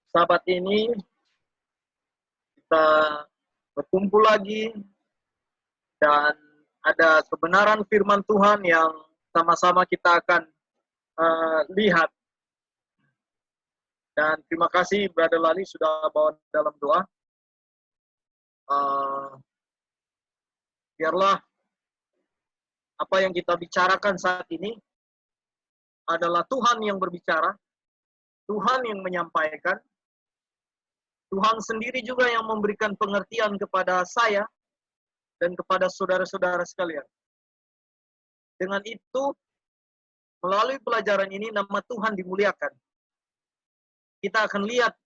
sahabat ini kita berkumpul lagi dan ada kebenaran firman Tuhan yang sama-sama kita akan lihat. Dan terima kasih Brother Lali sudah bawa dalam doa. Biarlah apa yang kita bicarakan saat ini adalah Tuhan yang berbicara, Tuhan yang menyampaikan, Tuhan sendiri juga yang memberikan pengertian kepada saya dan kepada saudara-saudara sekalian. Dengan itu, melalui pelajaran ini nama Tuhan dimuliakan. Kita akan lihat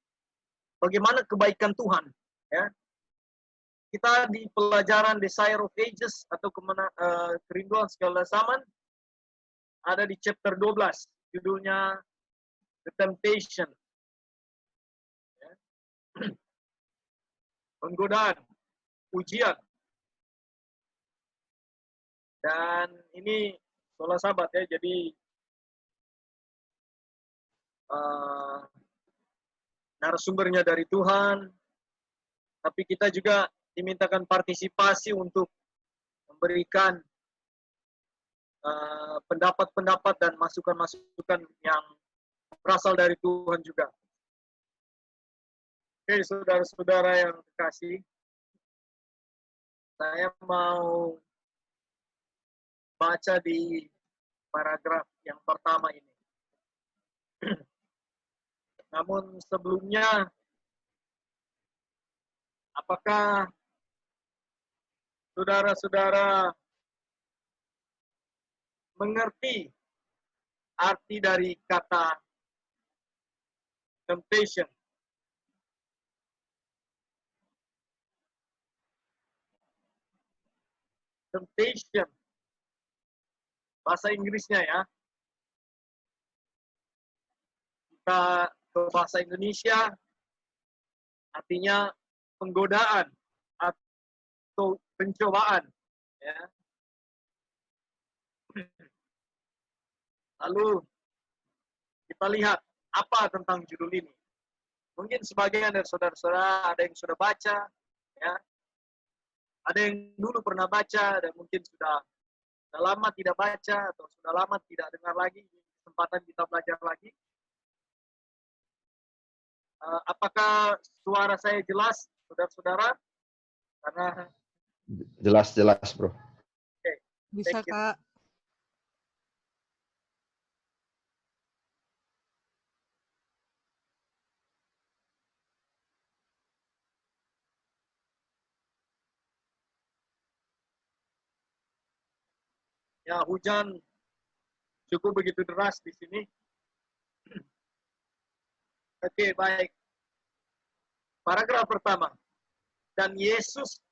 bagaimana kebaikan Tuhan. Ya. Kita di pelajaran Desire of Ages atau kerinduan segala zaman ada di chapter 12, judulnya The Temptation. Ya. Penggodaan, ujian. Dan ini soal sahabat ya, jadi narasumbernya dari Tuhan, tapi kita juga dimintakan partisipasi untuk memberikan pendapat-pendapat dan masukan-masukan yang berasal dari Tuhan juga. Oke, saudara-saudara yang terkasih, saya mau baca di paragraf yang pertama ini. Namun sebelumnya, apakah saudara-saudara mengerti arti dari kata temptation? Temptation. Bahasa Inggrisnya ya. Kita ke bahasa Indonesia artinya penggodaan atau pencobaan. Ya. Lalu kita lihat apa tentang judul ini. Mungkin sebagian dari saudara-saudara ada yang sudah baca, ya. Ada yang dulu pernah baca dan mungkin sudah lama tidak baca atau sudah lama tidak dengar lagi. Kesempatan kita belajar lagi. Apakah suara saya jelas, saudara-saudara? Karena jelas, bro. Okay. Bisa, Kak. Ya, hujan cukup begitu deras di sini. Oke, baik. Paragraf pertama. Dan Yesus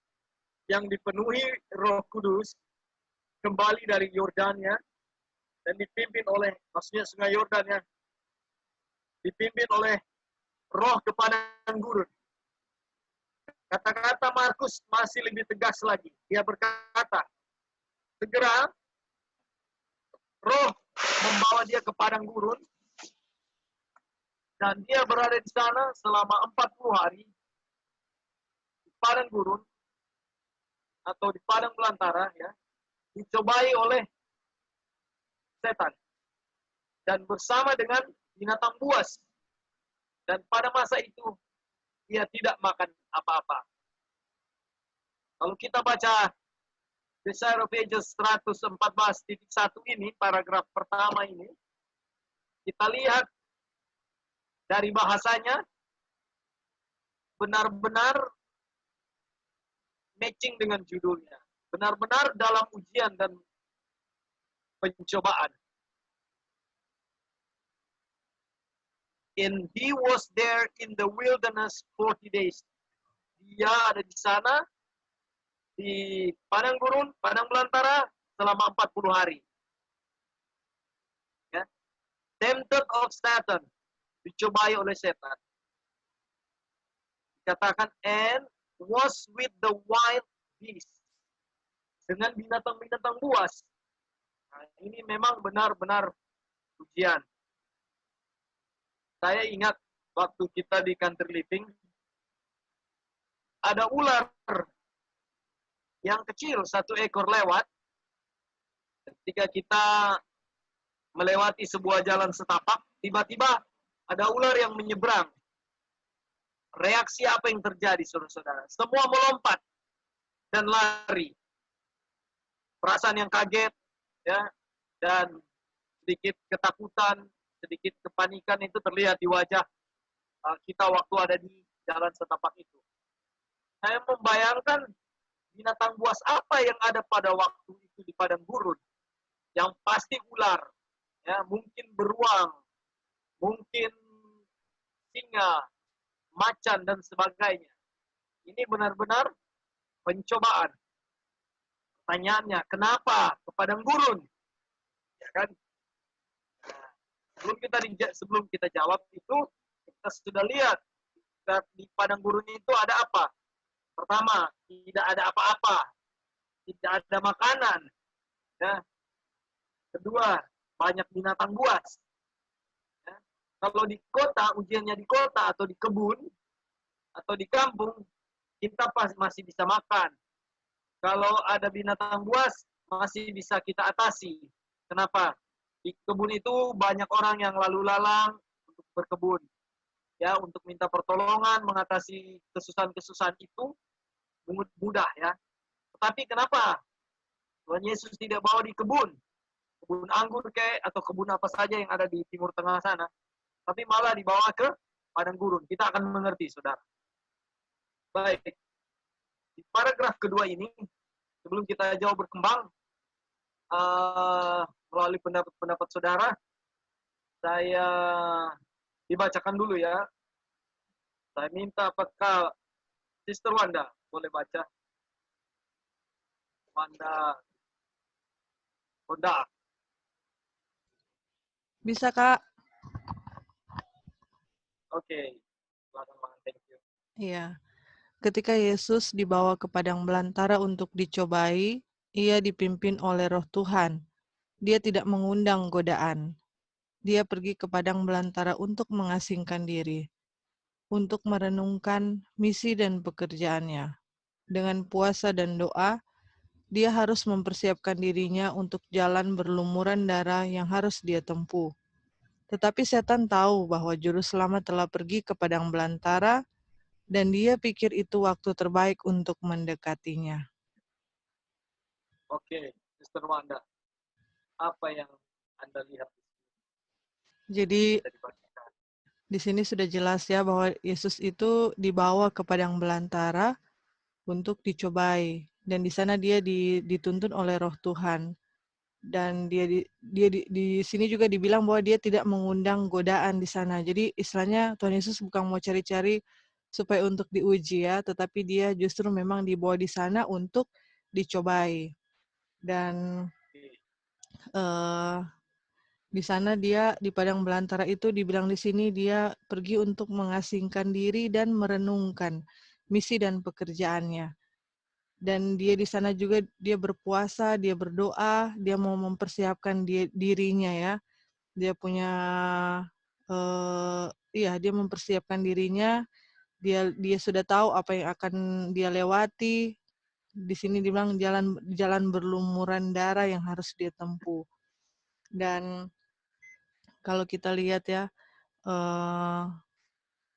yang dipenuhi Roh Kudus kembali dari Yordania dan dipimpin oleh, maksudnya sungai Yordan ya, dipimpin oleh Roh ke padang gurun. Kata-kata Markus masih lebih tegas lagi. Dia berkata, segera Roh membawa dia ke padang gurun dan dia berada di sana selama 40 hari di padang gurun atau di padang belantara ya, dicobai oleh setan dan bersama dengan binatang buas, dan pada masa itu dia tidak makan apa-apa. Kalau kita baca Desire of Ages 114.1 ini, paragraf pertama ini, kita lihat dari bahasanya benar-benar matching dengan judulnya. Benar-benar dalam ujian dan pencobaan. And he was there in the wilderness 40 days. Dia ada di sana, di padang gurun, padang belantara, selama 40 hari. Ya. Tempted of Satan. Dicobai oleh setan. Dikatakan, and was with the wild beasts. Dengan binatang-binatang buas. Nah, ini memang benar-benar ujian. Saya ingat waktu kita di country living, ada ular yang kecil, 1 ekor lewat. Ketika kita melewati sebuah jalan setapak, tiba-tiba ada ular yang menyeberang. Reaksi apa yang terjadi, saudara-saudara? Semua melompat dan lari. Perasaan yang kaget, ya, dan sedikit ketakutan, sedikit kepanikan itu terlihat di wajah kita waktu ada di jalan setapak itu. Saya membayangkan binatang buas apa yang ada pada waktu itu di padang gurun. Yang pasti ular, ya, mungkin beruang, mungkin singa, macan dan sebagainya. Ini benar-benar pencobaan. Pertanyaannya, kenapa ke padang gurun? Ya kan? Sebelum kita jawab itu, kita sudah lihat di padang gurun itu ada apa? Pertama, tidak ada apa-apa, tidak ada makanan. Ya. Kedua, banyak binatang buas. Ya. Kalau di kota, ujiannya di kota atau di kebun atau di kampung, kita masih bisa makan. Kalau ada binatang buas, masih bisa kita atasi. Kenapa? Di kebun itu banyak orang yang lalu lalang untuk berkebun. Ya, untuk minta pertolongan, mengatasi kesusahan-kesusahan itu mudah ya. Tetapi kenapa Tuhan Yesus tidak bawa di kebun anggur atau kebun apa saja yang ada di Timur Tengah sana, tapi malah dibawa ke padang gurun? Kita akan mengerti, saudara. Baik, di paragraf kedua ini, sebelum kita jauh berkembang, melalui pendapat saudara, saya dibacakan dulu ya. Saya minta apakah Sister Wanda boleh baca? Wanda Honda. Bisa, Kak? Oke. Thank you. Iya. Ketika Yesus dibawa ke padang belantara untuk dicobai, ia dipimpin oleh Roh Tuhan. Dia tidak mengundang godaan. Dia pergi ke padang belantara untuk mengasingkan diri, untuk merenungkan misi dan pekerjaannya. Dengan puasa dan doa, dia harus mempersiapkan dirinya untuk jalan berlumuran darah yang harus dia tempuh. Tetapi setan tahu bahwa juru selamat telah pergi ke padang belantara, dan dia pikir itu waktu terbaik untuk mendekatinya. Oke, Sister Wanda, apa yang Anda lihat? Jadi di sini sudah jelas ya bahwa Yesus itu dibawa ke padang belantara untuk dicobai, dan di sana dia dituntun oleh Roh Tuhan. Dan di sini juga dibilang bahwa dia tidak mengundang godaan di sana. Jadi istilahnya Tuhan Yesus bukan mau cari-cari supaya untuk diuji ya, tetapi dia justru memang dibawa di sana untuk dicobai. Dan di sana dia di padang belantara itu dibilang di sini dia pergi untuk mengasingkan diri dan merenungkan misi dan pekerjaannya. Dan dia di sana juga dia berpuasa, dia berdoa, dia mau mempersiapkan dirinya ya. Dia punya dia mempersiapkan dirinya. Dia sudah tahu apa yang akan dia lewati. Di sini dibilang jalan berlumuran darah yang harus dia tempuh. Dan kalau kita lihat ya,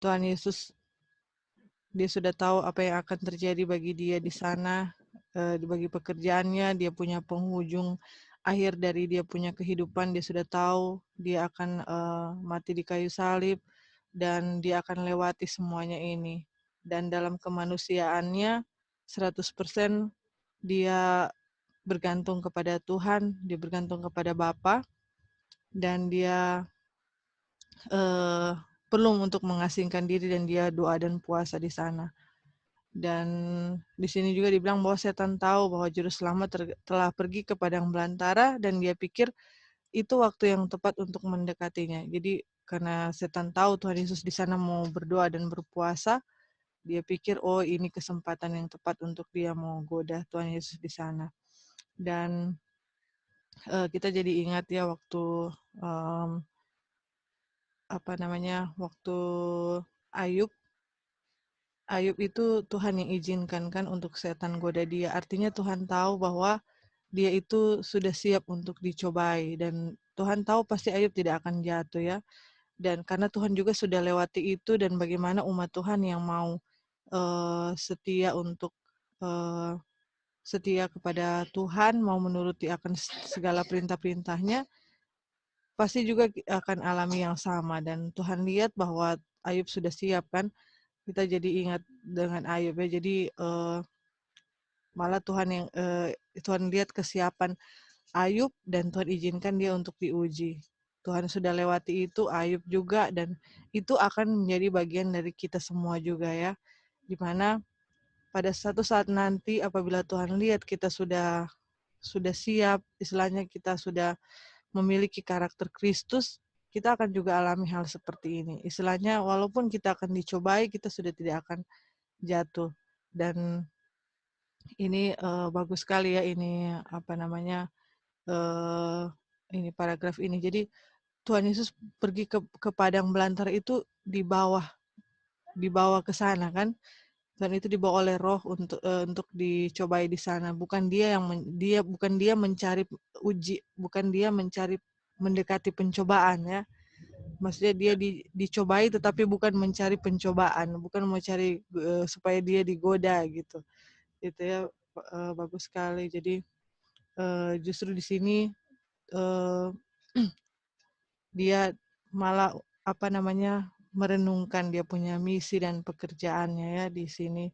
Tuhan Yesus dia sudah tahu apa yang akan terjadi bagi dia di sana, bagi pekerjaannya. Dia punya penghujung akhir dari dia punya kehidupan. Dia sudah tahu dia akan mati di kayu salib dan dia akan lewati semuanya ini. Dan dalam kemanusiaannya 100% dia bergantung kepada Tuhan, dia bergantung kepada Bapa, dan dia perlu untuk mengasingkan diri, dan dia doa dan puasa di sana. Dan di sini juga dibilang bahwa setan tahu bahwa juru selamat telah pergi ke padang belantara, dan dia pikir itu waktu yang tepat untuk mendekatinya. Jadi karena setan tahu Tuhan Yesus di sana mau berdoa dan berpuasa, dia pikir oh ini kesempatan yang tepat untuk dia mau goda Tuhan Yesus di sana. Dan kita jadi ingat ya waktu waktu Ayub Ayub itu Tuhan yang izinkan kan untuk setan goda dia. Artinya Tuhan tahu bahwa dia itu sudah siap untuk dicobai, dan Tuhan tahu pasti Ayub tidak akan jatuh ya. Dan karena Tuhan juga sudah lewati itu, dan bagaimana umat Tuhan yang mau setia untuk setia kepada Tuhan, mau menuruti akan segala perintah-perintahnya, pasti juga akan alami yang sama. Dan Tuhan lihat bahwa Ayub sudah siap kan, kita jadi ingat dengan Ayub ya. Jadi malah Tuhan lihat kesiapan Ayub, dan Tuhan izinkan dia untuk diuji. Tuhan sudah lewati itu, Ayub juga, dan itu akan menjadi bagian dari kita semua juga ya. Dimana pada satu saat nanti apabila Tuhan lihat kita sudah siap, istilahnya kita sudah memiliki karakter Kristus, kita akan juga alami hal seperti ini. Istilahnya walaupun kita akan dicobai, kita sudah tidak akan jatuh. Dan ini bagus sekali ya, ini ini paragraf ini. Jadi Tuhan Yesus pergi ke padang belantara itu dibawa ke sana kan, dan itu dibawa oleh Roh untuk dicobai di sana. Bukan dia mencari uji, bukan dia mencari mendekati pencobaan ya. Maksudnya dia dicobai, tetapi bukan mencari pencobaan, bukan mencari supaya dia digoda gitu. Itu ya bagus sekali. Jadi justru di sini dia malah merenungkan dia punya misi dan pekerjaannya ya di sini.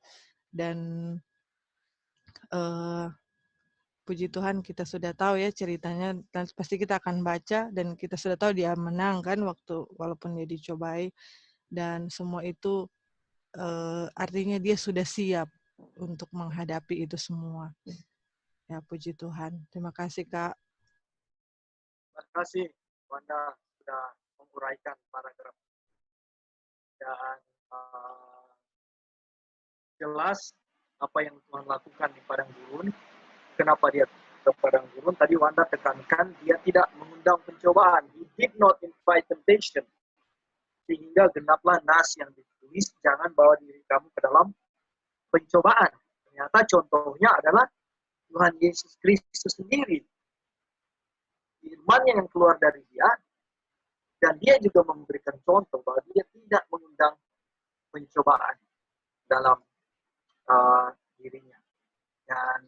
Dan puji Tuhan kita sudah tahu ya ceritanya, dan pasti kita akan baca, dan kita sudah tahu dia menang kan walaupun dia dicobai, dan semua itu artinya dia sudah siap untuk menghadapi itu semua. Ya puji Tuhan. Terima kasih Kak. Terima kasih Wanda sudah menguraikan paragraf, dan jelas apa yang Tuhan lakukan di padang gurun. Kenapa dia ke padang gurun? Tadi Wanda tekankan dia tidak mengundang pencobaan. He did not invite temptation. Sehingga genaplah nas yang ditulis, jangan bawa diri kamu ke dalam pencobaan. Ternyata contohnya adalah Tuhan Yesus Kristus sendiri. Firman yang keluar dari dia, dan dia juga memberikan contoh bahwa dia tidak mengundang pencobaan dalam dirinya. Dan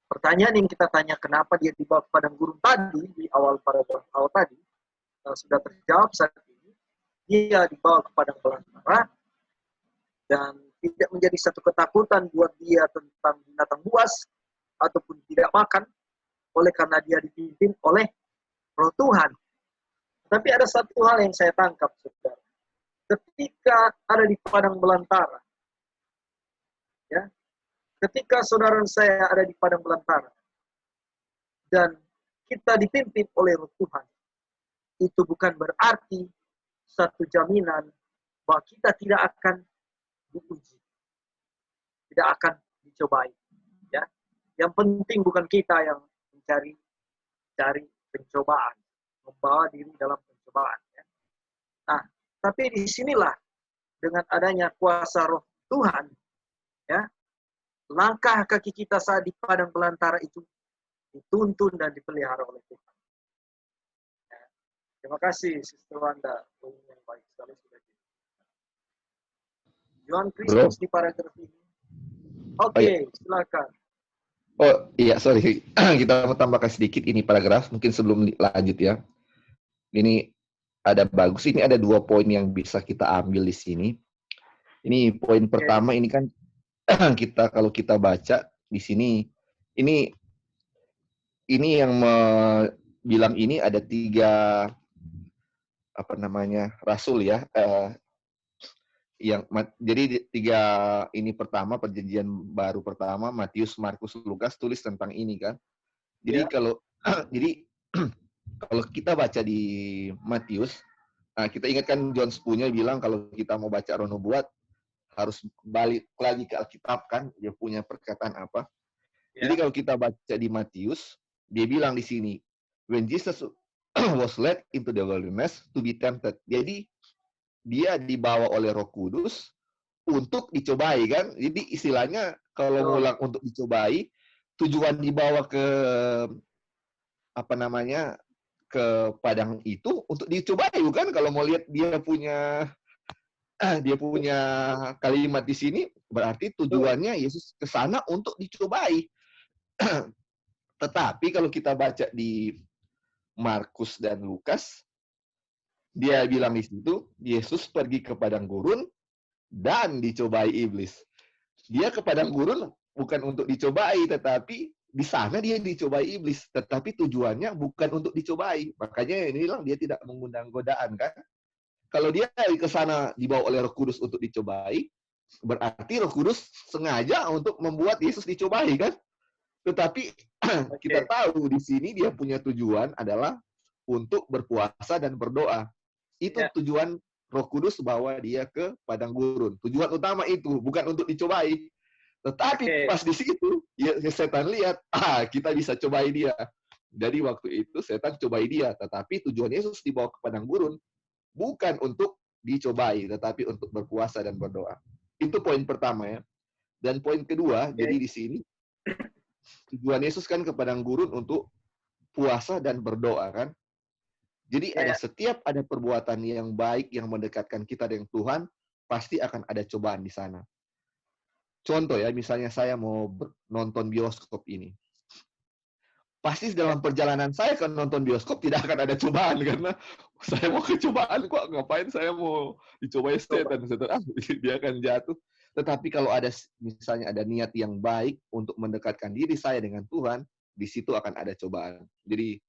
pertanyaan yang kita tanya, kenapa dia dibawa ke padang gurun tadi, di awal paragraf awal tadi, sudah terjawab saat ini. Dia dibawa ke padang belantara, dan tidak menjadi satu ketakutan buat dia tentang binatang buas, ataupun tidak makan, oleh karena dia dipimpin oleh Roh Tuhan. Tapi ada satu hal yang saya tangkap, saudara. Ketika ada di padang belantara, ya, ketika saudara saya ada di padang belantara, dan kita dipimpin oleh Roh Tuhan, itu bukan berarti satu jaminan bahwa kita tidak akan diuji, tidak akan dicobai. Ya, yang penting bukan kita yang mencari pencobaan, membawa diri dalam pencobaan. Ya. Nah, tapi disinilah dengan adanya kuasa Roh Tuhan, ya, langkah kaki kita saat di padang belantara itu dituntun dan dipelihara oleh Tuhan. Ya. Terima kasih, Sister Wanda, yang baik sekali sudah. Johan Kristus di paragraf ini. Oke, silakan. Oh iya, sorry. Kita mau tambahkan sedikit ini paragraf, mungkin sebelum lanjut ya. Ini ada bagus, ini ada 2 poin yang bisa kita ambil di sini. Ini poin pertama, ini kan kalau kita baca di sini, ini yang bilang ini ada 3 rasul ya. Jadi 3 ini pertama, perjanjian baru pertama, Matius, Markus, Lukas tulis tentang ini kan. Jadi kalau kalau kita baca di Matius, kita ingatkan John 10-nya bilang kalau kita mau baca Roh Nubuat harus balik lagi ke Alkitab kan, dia punya perkataan apa. Jadi kalau kita baca di Matius, dia bilang di sini, when Jesus was led into the wilderness to be tempted. Jadi dia dibawa oleh Roh Kudus untuk dicobai kan. Jadi istilahnya kalau ngulang untuk dicobai, tujuan dibawa ke apa namanya ke padang itu untuk dicobai bukan? Kalau mau lihat dia punya kalimat di sini berarti tujuannya Yesus ke sana untuk dicobai. Tetapi kalau kita baca di Markus dan Lukas, dia bilang di situ Yesus pergi ke padang gurun dan dicobai iblis. Dia ke padang gurun bukan untuk dicobai, tetapi di sana dia dicobai iblis. Tetapi tujuannya bukan untuk dicobai. Makanya ini bilang dia tidak mengundang godaan kan. Kalau dia ke sana dibawa oleh Roh Kudus untuk dicobai, berarti Roh Kudus sengaja untuk membuat Yesus dicobai kan. Tetapi kita tahu di sini dia punya tujuan adalah untuk berpuasa dan berdoa. Itu tujuan Roh Kudus bawa dia ke padang gurun. Tujuan utama itu bukan untuk dicobai. Tetapi pas di situ setan lihat, kita bisa cobai dia. Jadi waktu itu setan cobai dia, tetapi tujuan Yesus dibawa ke padang gurun bukan untuk dicobai, tetapi untuk berpuasa dan berdoa. Itu poin pertama ya. Dan poin kedua, jadi di sini tujuan Yesus kan ke padang gurun untuk puasa dan berdoa kan. Jadi setiap ada perbuatan yang baik yang mendekatkan kita dengan Tuhan, pasti akan ada cobaan di sana. Contoh ya, misalnya saya mau nonton bioskop ini. Pasti dalam perjalanan saya ke nonton bioskop tidak akan ada cobaan karena saya mau kecobaan kok, ngapain saya mau dicobai setan, dia akan jatuh. Tetapi kalau ada misalnya ada niat yang baik untuk mendekatkan diri saya dengan Tuhan, di situ akan ada cobaan. Jadi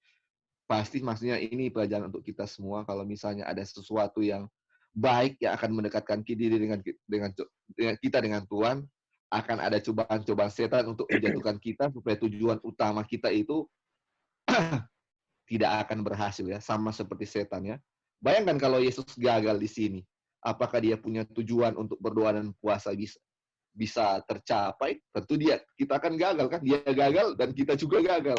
pasti maksudnya ini pelajaran untuk kita semua. Kalau misalnya ada sesuatu yang baik yang akan mendekatkan diri dengan kita dengan Tuhan, akan ada cobaan-cobaan setan untuk menjatuhkan kita supaya tujuan utama kita itu tidak akan berhasil ya, sama seperti setan ya. Bayangkan kalau Yesus gagal di sini, apakah dia punya tujuan untuk berdoa dan puasa bisa tercapai? Tentu kita akan gagal kan, dia gagal dan kita juga gagal.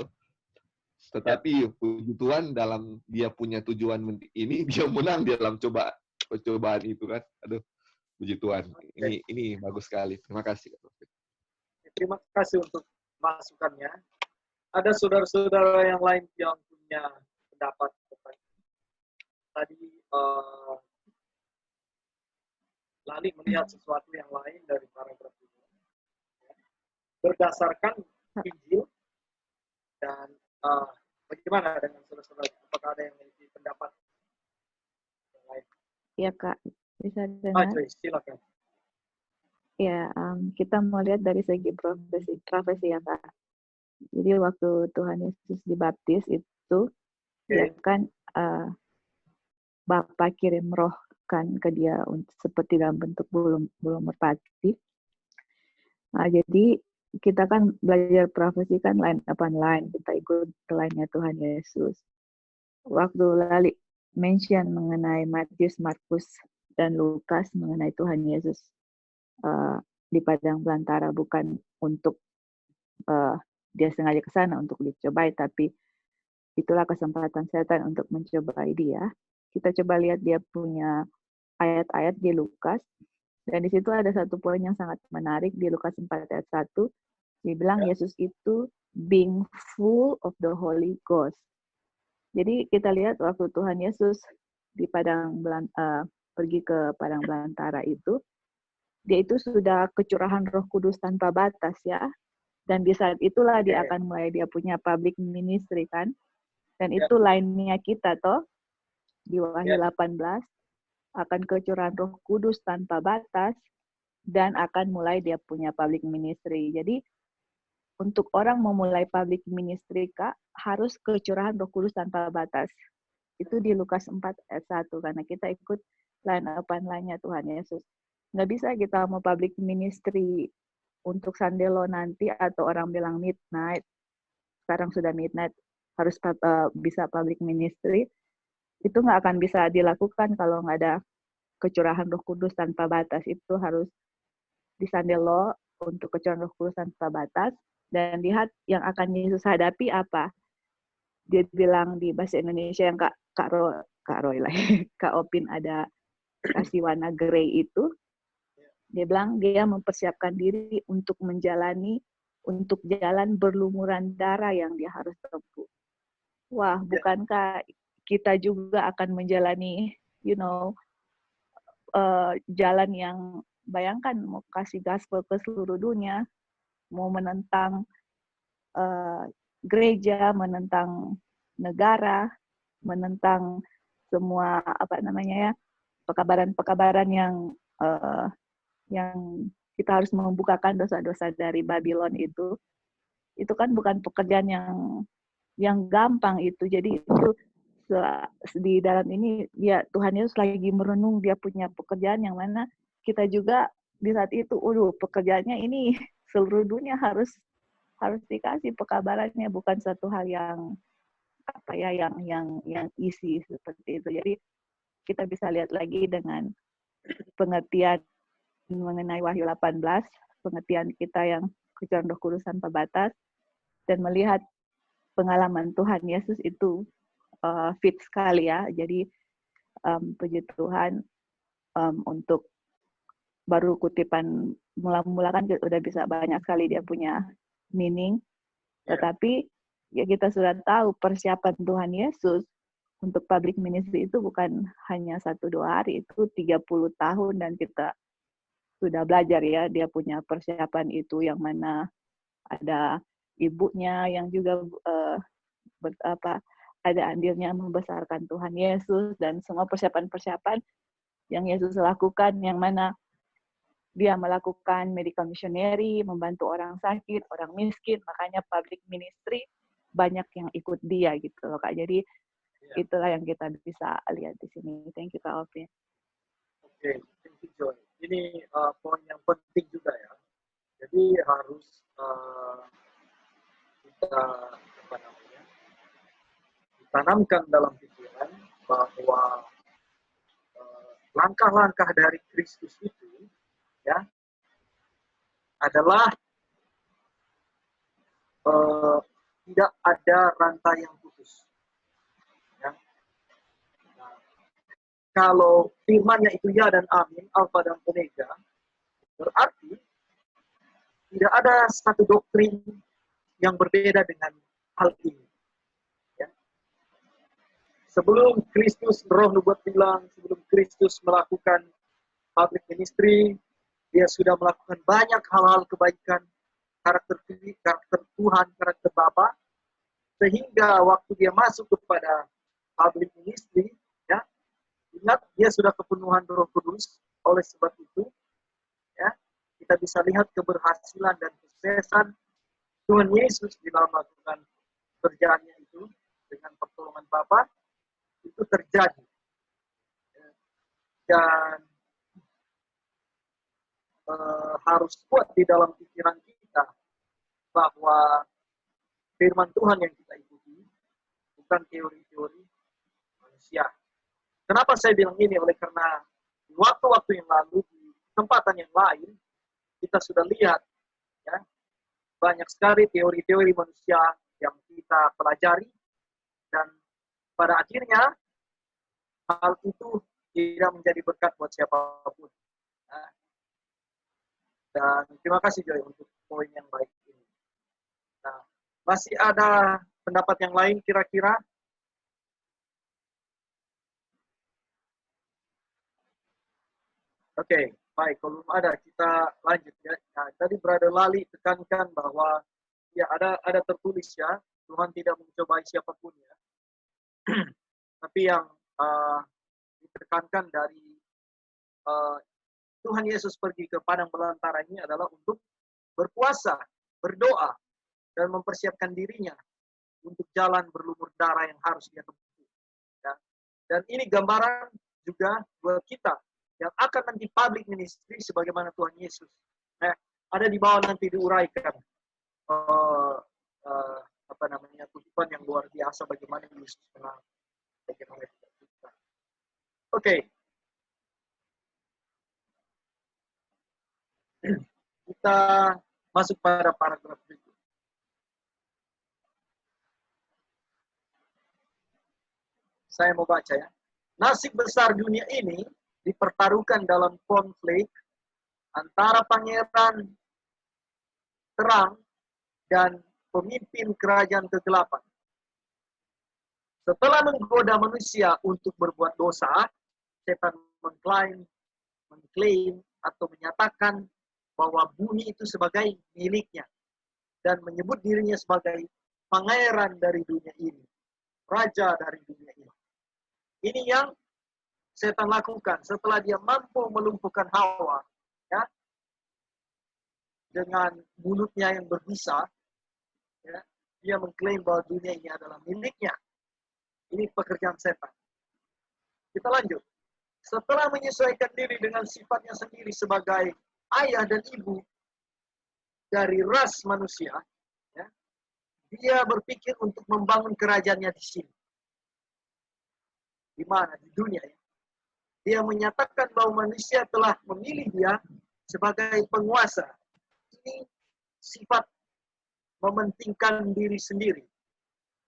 Tetapi puji Tuhan dalam dia punya tujuan ini, dia menang dalam percobaan itu kan. Aduh, puji Tuhan. Ini bagus sekali. Terima kasih. Terima kasih untuk masukannya. Ada saudara-saudara yang lain yang punya pendapat tadi Lali melihat sesuatu yang lain dari paragraf ini berdasarkan Injil dan bagaimana dengan saudara-saudara? Apakah ada yang memiliki pendapat yang lain? Ya Kak, bisa dengar? Silakan. Ya, kita mau lihat dari segi profesi ya Kak. Jadi waktu Tuhan Yesus dibaptis itu, dia kan Bapa kirim roh kan ke dia seperti dalam bentuk bulu merpati. Nah, jadi kita kan belajar profesi kan line upon line, kita ikut line-nya Tuhan Yesus. Waktu Lali mention mengenai Matius, Markus, dan Lukas mengenai Tuhan Yesus di padang belantara bukan untuk dia sengaja ke sana untuk dicobai, tapi itulah kesempatan setan untuk mencobai dia. Kita coba lihat dia punya ayat-ayat di Lukas, dan di situ ada satu poin yang sangat menarik di Lukas 4 ayat 1. Dibilang Yesus itu being full of the Holy Ghost. Jadi kita lihat waktu Tuhan Yesus di pergi ke padang belantara itu, dia itu sudah kecurahan Roh Kudus tanpa batas ya. Dan di saat itulah dia akan mulai dia punya public ministry kan. Dan itu line-nya kita toh di Wahyu 18 akan kecurahan Roh Kudus tanpa batas dan akan mulai dia punya public ministry. Jadi untuk orang memulai public ministry Kak harus kecurahan Roh Kudus tanpa batas. Itu di Lukas 4 ayat 1 karena kita ikut line-nya Tuhan Yesus. Nggak bisa kita mau public ministry untuk Sandelo nanti atau orang bilang midnight, sekarang sudah midnight, harus bisa public ministry, itu nggak akan bisa dilakukan kalau nggak ada kecurahan Roh Kudus tanpa batas. Itu harus di Sandelo untuk kecurahan Roh Kudus tanpa batas, dan lihat yang akan Yesus hadapi apa. dia bilang di bahasa Indonesia yang Kak Roy lah, Kak Opin ada kasih warna grey itu, dia bilang dia mempersiapkan diri untuk untuk jalan berlumuran darah yang dia harus tempuh. Wah, bukankah kita juga akan menjalani, jalan yang, bayangkan mau kasih gospel ke seluruh dunia, mau menentang gereja, menentang negara, menentang semua pekabaran-pekabaran yang kita harus membukakan dosa-dosa dari Babylon itu kan bukan pekerjaan yang gampang itu. Jadi itu di dalam ini ya Tuhan Yesus lagi merenung dia punya pekerjaan yang mana kita juga di saat itu, pekerjaannya ini seluruh dunia harus dikasih pekabarannya, bukan satu hal yang yang easy seperti itu. Jadi kita bisa lihat lagi dengan pengertian mengenai Wahyu 18, pengertian kita yang kecuali Roh Kudus tanpa batas, dan melihat pengalaman Tuhan Yesus itu fit sekali ya. Jadi puji Tuhan, untuk baru kutipan mula-mula kan udah bisa banyak sekali dia punya meaning, tetapi ya kita sudah tahu persiapan Tuhan Yesus untuk public ministry itu bukan hanya 1-2 hari, itu 30 tahun, dan kita sudah belajar ya, dia punya persiapan itu yang mana ada ibunya yang juga ada andilnya membesarkan Tuhan Yesus, dan semua persiapan-persiapan yang Yesus lakukan, yang mana dia melakukan medical missionary, membantu orang sakit, orang miskin, makanya public ministry banyak yang ikut dia gitu loh Kak. Jadi itulah yang kita bisa lihat di sini. Thank you Kak Opin. Oke, thank you Joy. Ini poin yang penting juga ya. Jadi harus kita ditanamkan dalam pikiran bahwa langkah-langkah dari Kristus itu ya adalah tidak ada rantai yang putus. Ya. Nah, kalau firman-Nya itu ya dan amin, alfa dan omega, berarti tidak ada satu doktrin yang berbeda dengan hal ini. Ya. Sebelum Kristus, Roh Nubuat bilang, sebelum Kristus melakukan public ministry, dia sudah melakukan banyak hal-hal kebaikan, karakter Tuhan, karakter Bapa, sehingga waktu dia masuk kepada public ministry, ya, ingat dia sudah kepenuhan Roh Kudus. Oleh sebab itu, ya, kita bisa lihat keberhasilan dan kesuksesan Tuhan Yesus di dalam melakukan pekerjaannya itu dengan pertolongan Bapa itu terjadi. Dan harus kuat di dalam pikiran kita bahwa firman Tuhan yang kita ikuti bukan teori-teori manusia. Kenapa saya bilang ini? Oleh karena di waktu-waktu yang lalu, di kesempatan yang lain, kita sudah lihat ya, banyak sekali teori-teori manusia yang kita pelajari, dan pada akhirnya hal itu tidak menjadi berkat buat siapapun. Nah, dan terima kasih Joy untuk poin yang baik ini. Nah, masih ada pendapat yang lain kira-kira? Oke, baik. Kalau belum ada, kita lanjut ya. Nah, tadi Brother Lali tekankan bahwa ya ada tertulis ya, Tuhan tidak mencobai siapapun ya. Tapi yang ditekankan dari Tuhan Yesus pergi ke padang belantara ini adalah untuk berpuasa, berdoa, dan mempersiapkan dirinya untuk jalan berlumur darah yang harus dia tempuh. Ya. Dan ini gambaran juga buat kita yang akan nanti public ministry sebagaimana Tuhan Yesus. Nah, ada di bawah nanti diuraikan kutipan yang luar biasa bagaimana Yesus menang, bagaimana kita. Oke. Kita masuk pada paragraf berikut. Saya mau baca ya. Nasib besar dunia ini dipertaruhkan dalam konflik antara pangeran terang dan pemimpin kerajaan kegelapan. Setelah menggoda manusia untuk berbuat dosa, setan mengklaim atau menyatakan bahwa bumi itu sebagai miliknya dan menyebut dirinya sebagai pangeran dari dunia ini, raja dari dunia ini. Ini yang setan lakukan setelah dia mampu melumpuhkan Hawa, ya, dengan mulutnya yang berbisa. Ya, dia mengklaim bahwa dunia ini adalah miliknya. Ini pekerjaan setan. Kita lanjut. Setelah menyesuaikan diri dengan sifatnya sendiri sebagai ayah dan ibu dari ras manusia, ya, dia berpikir untuk membangun kerajaannya di sini. Di mana? Di dunia. Ya. Dia menyatakan bahwa manusia telah memilih dia sebagai penguasa. Ini sifat mementingkan diri sendiri.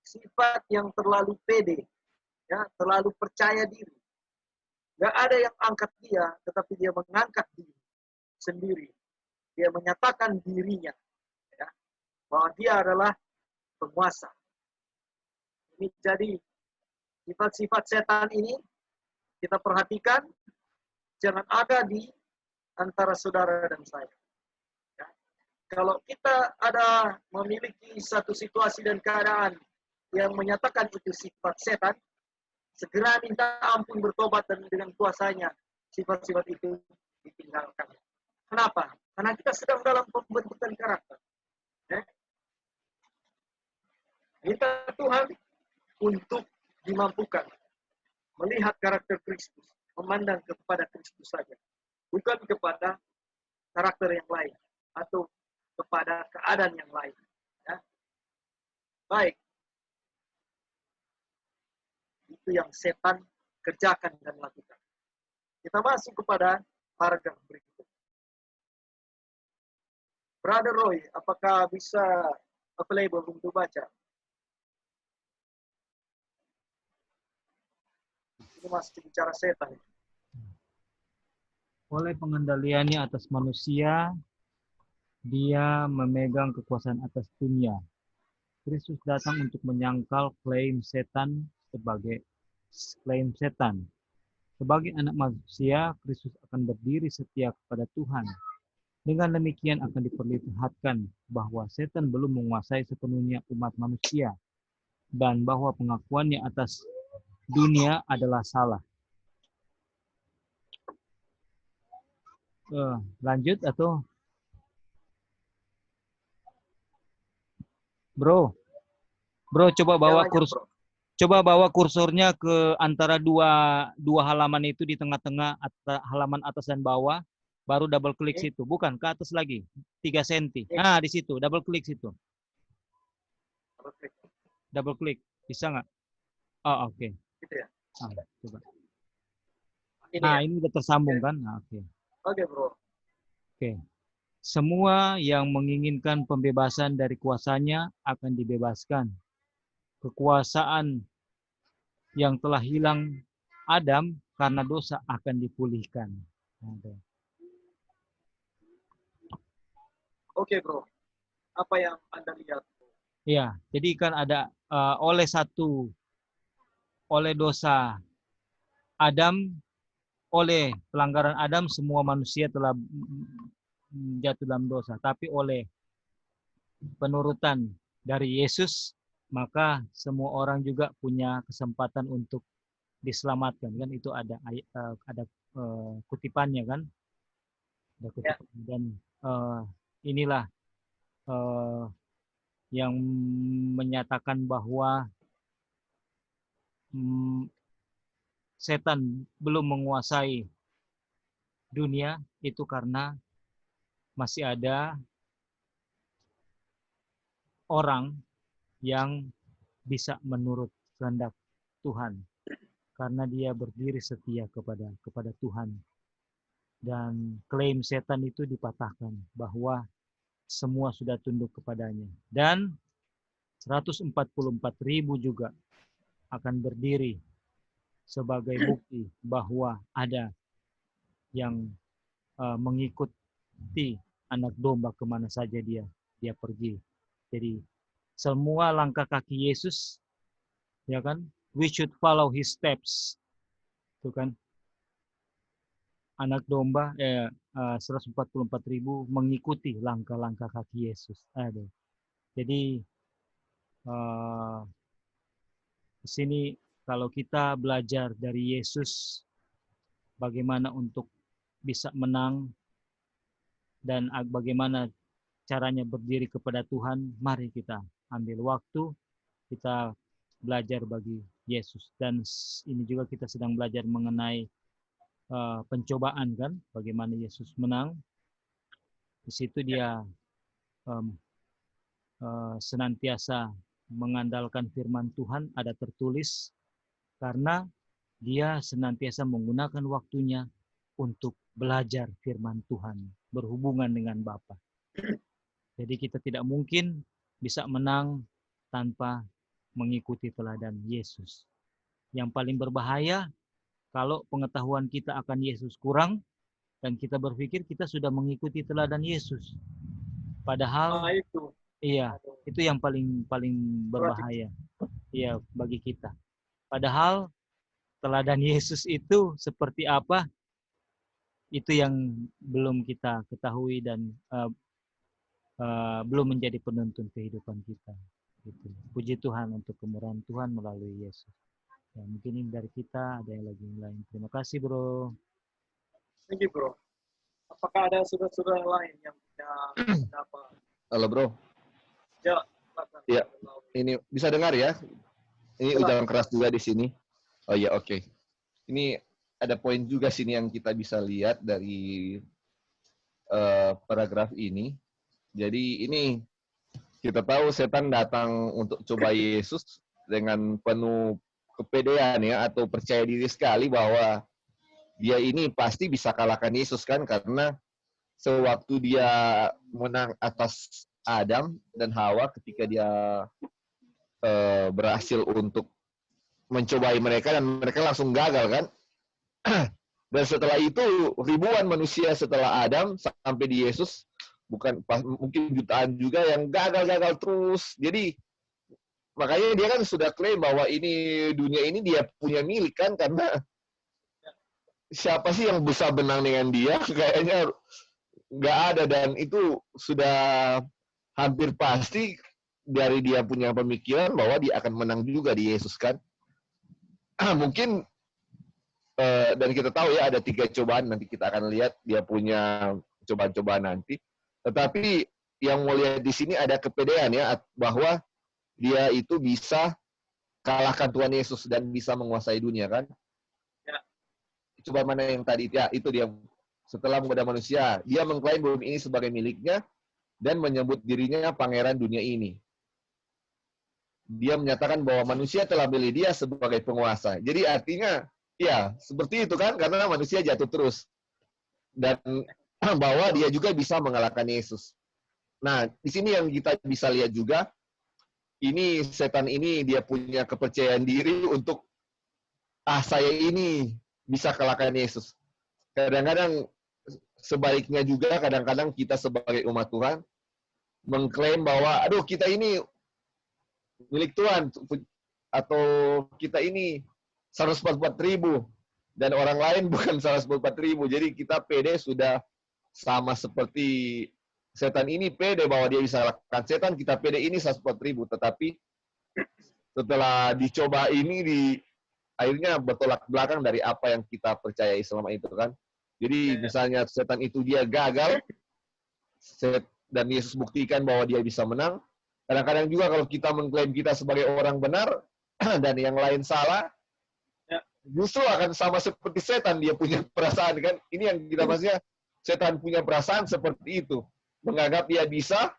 Sifat yang terlalu pede, ya, terlalu percaya diri. Gak ada yang angkat dia, tetapi dia mengangkat diri sendiri. Dia menyatakan dirinya, ya, bahwa dia adalah penguasa. Ini jadi sifat-sifat setan ini kita perhatikan, jangan ada di antara saudara dan saya. Ya. Kalau kita ada memiliki satu situasi dan keadaan yang menyatakan itu sifat setan, segera minta ampun, bertobat, dan dengan kuasanya sifat-sifat itu ditinggalkan. Kenapa? Karena kita sedang dalam pembentukan karakter. Ya. Minta Tuhan untuk dimampukan melihat karakter Kristus, memandang kepada Kristus saja, bukan kepada karakter yang lain atau kepada keadaan yang lain. Ya. Baik. Itu yang setan kerjakan dan lakukan. Kita masuk kepada paragraf berikutnya. Brother Roy, apakah bisa available untuk baca? Ini masih bicara setan. Oleh pengendaliannya atas manusia, dia memegang kekuasaan atas dunia. Kristus datang untuk menyangkal klaim setan. Sebagai anak manusia, Kristus akan berdiri setia kepada Tuhan. Dengan demikian akan diperlihatkan bahwa setan belum menguasai sepenuhnya umat manusia dan bahwa pengakuannya atas dunia adalah salah. Lanjut atau Bro, coba bawa kursornya ke antara dua halaman itu di tengah-tengah, halaman atas dan bawah, baru double klik situ. Bukan, ke atas lagi, 3 cm. Nah, di situ, double klik situ. Double klik, bisa nggak? Oh, oke. Gitu ya? Nah, coba. Ini Nah, ya? ini udah tersambung kan? Nah, oke. Oke, bro. Oke. Semua yang menginginkan pembebasan dari kuasanya akan dibebaskan. Kekuasaan yang telah hilang Adam karena dosa akan dipulihkan. Oke, bro. Apa yang Anda lihat? Ya, jadi kan ada oleh dosa Adam, oleh pelanggaran Adam semua manusia telah jatuh dalam dosa, tapi oleh penurutan dari Yesus maka semua orang juga punya kesempatan untuk diselamatkan, kan itu ada kutipannya kan, ada kutipan. Dan inilah yang menyatakan bahwa setan belum menguasai dunia itu karena masih ada orang yang bisa menurut kehendak Tuhan karena dia berdiri setia kepada Tuhan. Dan klaim setan itu dipatahkan bahwa semua sudah tunduk kepadanya. Dan 144.000 juga akan berdiri sebagai bukti bahwa ada yang mengikuti anak domba kemana saja dia pergi. Jadi semua langkah kaki Yesus, ya kan, we should follow his steps, itu kan. Anak domba 144.000 mengikuti langkah-langkah kaki Yesus. Ada. Jadi di sini kalau kita belajar dari Yesus bagaimana untuk bisa menang dan bagaimana caranya berdiri kepada Tuhan, mari kita ambil waktu, kita belajar bagi Yesus. Dan ini juga kita sedang belajar mengenai pencobaan kan, bagaimana Yesus menang. Di situ dia senantiasa mengandalkan firman Tuhan, ada tertulis, karena dia senantiasa menggunakan waktunya untuk belajar firman Tuhan, berhubungan dengan Bapa. Jadi kita tidak mungkin bisa menang tanpa mengikuti teladan Yesus. Yang paling berbahaya kalau pengetahuan kita akan Yesus kurang dan kita berpikir kita sudah mengikuti teladan Yesus. Padahal itu. iya, itu yang paling berbahaya. Iya, bagi kita. Padahal teladan Yesus itu seperti apa? Itu yang belum kita ketahui dan belum menjadi penuntun kehidupan kita. Gitu. Puji Tuhan untuk kemurahan Tuhan melalui Yesus. Ya, mungkin ini dari kita, ada yang lagi lain. Terima kasih, Bro. Thank you, Bro. Apakah ada saudara-saudara lain yang punya pendapat? Halo bro. Ya, silakan. Iya. Ini bisa dengar ya? Ini udah keras juga di sini. Oh iya, oke. Ini ada poin juga sini yang kita bisa lihat dari paragraf ini. Jadi ini kita tahu setan datang untuk coba Yesus dengan penuh kepedean ya, atau percaya diri sekali bahwa dia ini pasti bisa kalahkan Yesus kan, karena sewaktu dia menang atas Adam dan Hawa ketika dia berhasil untuk mencobai mereka dan mereka langsung gagal kan. Dan setelah itu ribuan manusia setelah Adam sampai di Yesus, mungkin jutaan juga yang gagal terus. Jadi makanya dia kan sudah klaim bahwa ini dunia ini dia punya milik kan, karena siapa sih yang bisa menang dengan dia? Kayaknya nggak ada, dan itu sudah hampir pasti dari dia punya pemikiran bahwa dia akan menang juga di Yesus kan. Mungkin dan kita tahu ya ada 3 cobaan, nanti kita akan lihat dia punya cobaan-cobaan nanti. Tetapi yang mau lihat di sini ada kepedean ya, bahwa dia itu bisa kalahkan Tuhan Yesus dan bisa menguasai dunia kan. Ya. Coba mana yang tadi ya, itu dia. Setelah menggoda manusia, dia mengklaim bumi ini sebagai miliknya dan menyebut dirinya pangeran dunia ini. Dia menyatakan bahwa manusia telah pilih dia sebagai penguasa. Jadi artinya, ya seperti itu kan, karena manusia jatuh terus. Dan bahwa dia juga bisa mengalahkan Yesus. Nah, di sini yang kita bisa lihat juga, ini setan ini dia punya kepercayaan diri untuk, saya ini bisa kalahkan Yesus. Kadang-kadang sebaliknya juga, kadang-kadang kita sebagai umat Tuhan mengklaim bahwa, aduh kita ini milik Tuhan, atau kita ini 144.000 dan orang lain bukan 144.000. Jadi kita pede sudah sama seperti setan ini pede bahwa dia bisa lakukan setan, kita pede ini 144.000. Tetapi setelah dicoba ini akhirnya bertolak belakang dari apa yang kita percayai selama itu kan. Jadi misalnya setan itu dia gagal, dan Yesus buktikan bahwa dia bisa menang. Kadang-kadang juga kalau kita mengklaim kita sebagai orang benar, dan yang lain salah, justru akan sama seperti setan, dia punya perasaan kan. Ini yang kita maksudnya, setan punya perasaan seperti itu. Menganggap dia bisa,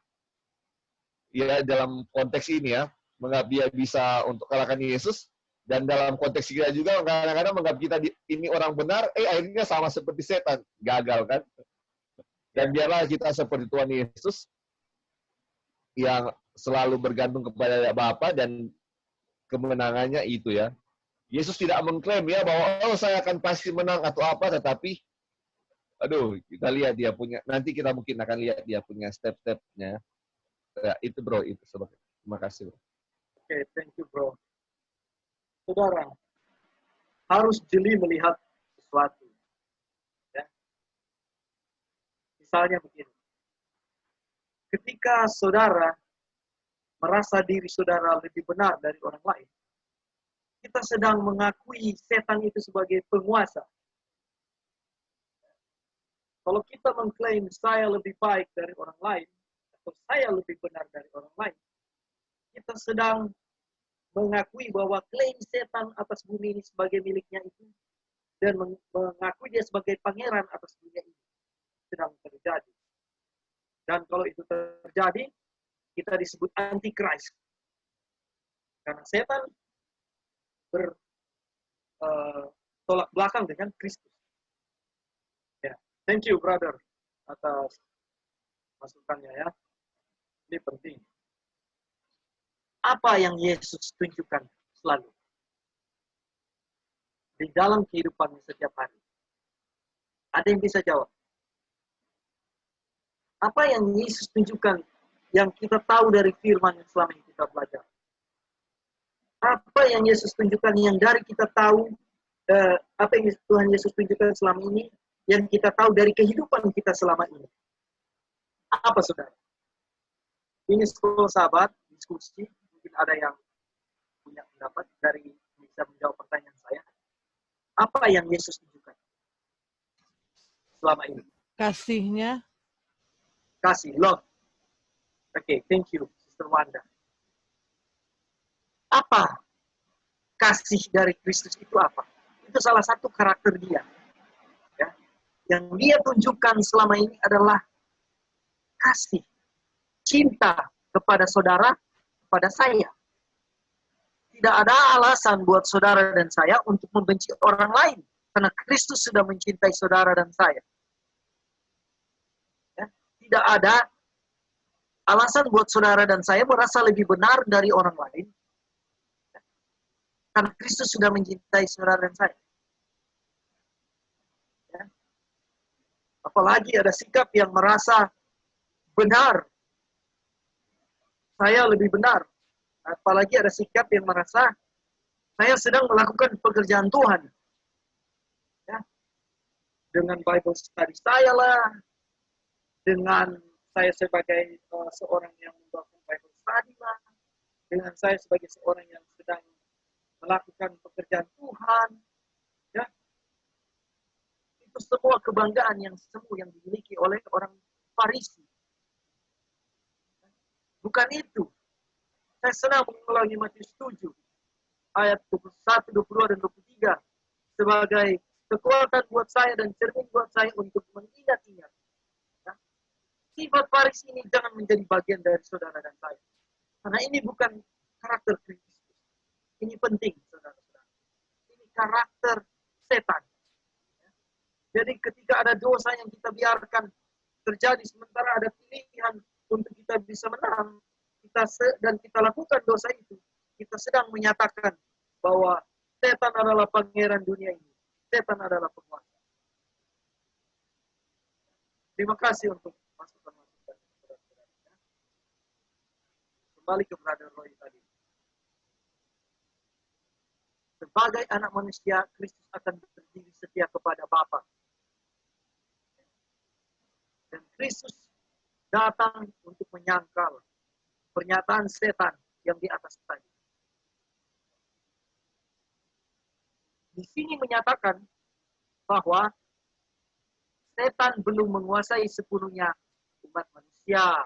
ya dalam konteks ini ya, menganggap dia bisa untuk kalahkan Yesus. Dan dalam konteks kita juga kadang-kadang menganggap kita ini orang benar, akhirnya sama seperti setan, gagal kan. Dan biarlah kita seperti Tuhan Yesus yang selalu bergantung kepada Bapa dan kemenangannya itu ya. Yesus tidak mengklaim ya bahwa saya akan pasti menang atau apa, tetapi kita lihat dia punya, nanti kita mungkin akan lihat dia punya step-stepnya. Ya, itu bro, itu sebagai. Terima kasih bro. Oke, thank you bro. Saudara, harus jeli melihat sesuatu. Ya. Misalnya begini. Ketika saudara merasa diri saudara lebih benar dari orang lain, kita sedang mengakui setan itu sebagai penguasa. Kalau kita mengklaim saya lebih baik dari orang lain, atau saya lebih benar dari orang lain, kita sedang mengakui bahwa klaim setan atas bumi ini sebagai miliknya itu, dan mengakui dia sebagai pangeran atas dunia ini, sedang terjadi. Dan kalau itu terjadi, kita disebut antikris. Karena setan bertolak belakang dengan Kristus. Ya, thank you brother atas masukannya ya. Ini penting. Apa yang Yesus tunjukkan selalu di dalam kehidupannya setiap hari? Ada yang bisa jawab? Apa yang Yesus tunjukkan yang kita tahu dari firman yang selama ini kita belajar? Apa yang Yesus tunjukkan yang dari kita tahu, apa yang Tuhan Yesus tunjukkan selama ini, yang kita tahu dari kehidupan kita selama ini? Apa saudara? Ini sekolah sahabat, diskusi, mungkin ada yang punya pendapat dari bisa menjawab pertanyaan saya. Apa yang Yesus tunjukkan selama ini? Kasihnya. Kasih, love. Oke, thank you, Sister Wanda. Apa kasih dari Kristus itu apa? Itu salah satu karakter dia. Ya. Yang dia tunjukkan selama ini adalah kasih, cinta kepada saudara, kepada saya. Tidak ada alasan buat saudara dan saya untuk membenci orang lain. Karena Kristus sudah mencintai saudara dan saya. Ya. Tidak ada alasan buat saudara dan saya merasa lebih benar dari orang lain. Karena Kristus sudah mencintai saudara dan saya. Ya. Apalagi ada sikap yang merasa benar. Saya lebih benar. Apalagi ada sikap yang merasa saya sedang melakukan pekerjaan Tuhan. Ya. Dengan Bible study saya lah. Dengan saya sebagai seorang yang melakukan Bible study lah. Dengan saya sebagai seorang yang sedang melakukan pekerjaan Tuhan, ya, itu semua kebanggaan yang semu yang dimiliki oleh orang Farisi. Bukan itu. Saya senang mengulangi Matius 7 ayat 21, 22 dan 23 sebagai kekuatan buat saya dan cermin buat saya untuk mengingat-ingat. Ya. Sifat Farisi ini jangan menjadi bagian dari saudara dan saya. Karena ini bukan karakter Kristus. Ini penting, saudara-saudara. Ini karakter setan. Jadi ketika ada dosa yang kita biarkan terjadi, sementara ada pilihan untuk kita bisa menang, dan kita lakukan dosa itu, kita sedang menyatakan bahwa setan adalah pangeran dunia ini. Setan adalah penguasa. Terima kasih untuk masukan-masukan. Kembali ke Brother Roy tadi. Sebagai anak manusia, Kristus akan berdiri setia kepada Bapa. Dan Kristus datang untuk menyangkal pernyataan setan yang di atas tadi. Di sini menyatakan bahwa setan belum menguasai sepenuhnya umat manusia.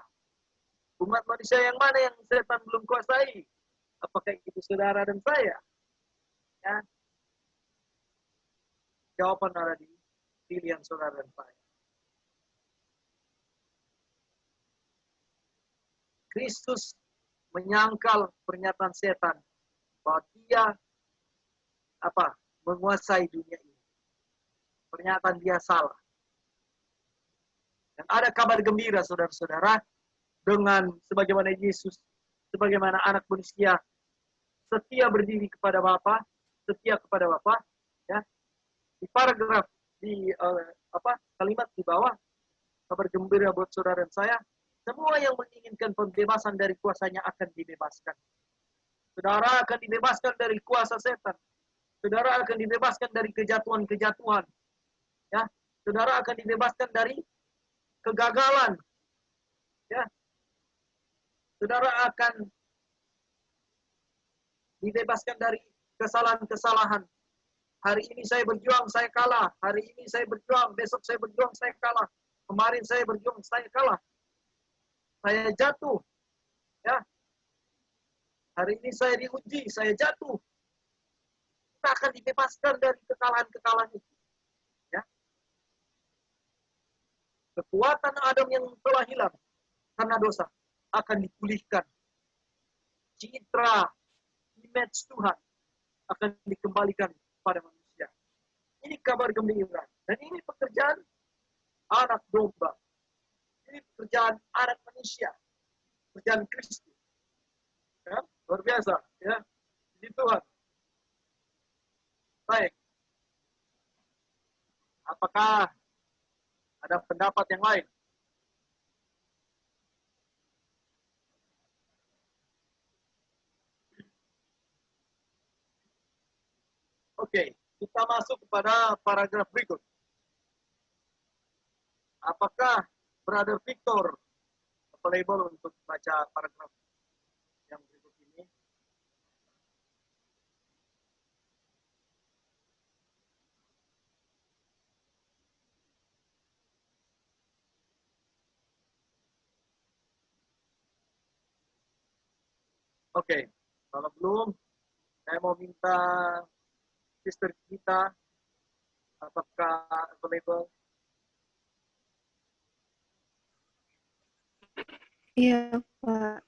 Umat manusia yang mana yang setan belum kuasai? Apakah itu saudara dan saya? Ya. Jawaban ada di pilihan saudara dan saya. Kristus menyangkal pernyataan setan bahwa dia menguasai dunia ini. Pernyataan dia salah. Dan ada kabar gembira saudara-saudara dengan sebagaimana Yesus, sebagaimana anak manusia setia berdiri kepada Bapa, setia kepada Bapa, ya. Di paragraf di kalimat di bawah, kabar gembira buat saudara dan saya, semua yang menginginkan pembebasan dari kuasanya akan dibebaskan. Saudara akan dibebaskan dari kuasa setan. Saudara akan dibebaskan dari kejatuhan-kejatuhan. Ya, saudara akan dibebaskan dari kegagalan. Ya. Saudara akan dibebaskan dari kesalahan-kesalahan. Hari ini saya berjuang, saya kalah. Hari ini saya berjuang, besok saya berjuang, saya kalah. Kemarin saya berjuang, saya kalah. Saya jatuh. Ya. Hari ini saya diuji, saya jatuh. Kita akan dibebaskan dari kekalahan-kekalahan itu. Ya. Kekuatan Adam yang telah hilang karena dosa akan dipulihkan. Citra, image Tuhan akan dikembalikan pada manusia. Ini kabar gembira. Dan ini pekerjaan anak domba. Ini pekerjaan anak manusia. Pekerjaan Kristus. Ya, luar biasa. Ya, ini Tuhan. Baik. Apakah ada pendapat yang lain? Oke, kita masuk kepada paragraf berikut. Apakah Brother Victor available untuk baca paragraf yang berikut ini? Oke, kalau belum, saya mau minta sister kita, apakah available? Iya, Pak.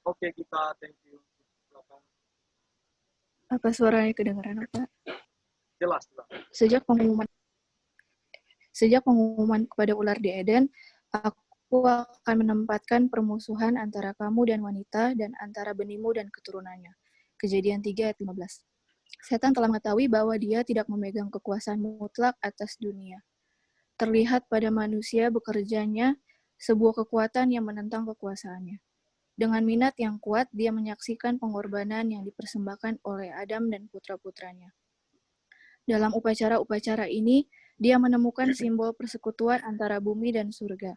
Oke, kita thank you. Silakan. Apa suaranya kedengaran, Pak? Jelas. Sejak pengumuman kepada ular di Eden, aku akan menempatkan permusuhan antara kamu dan wanita dan antara benihmu dan keturunannya. Kejadian 3 ayat 15. Setan telah mengetahui bahwa dia tidak memegang kekuasaan mutlak atas dunia. Terlihat pada manusia bekerjanya sebuah kekuatan yang menentang kekuasaannya. Dengan minat yang kuat, dia menyaksikan pengorbanan yang dipersembahkan oleh Adam dan putra-putranya. Dalam upacara-upacara ini, dia menemukan simbol persekutuan antara bumi dan surga.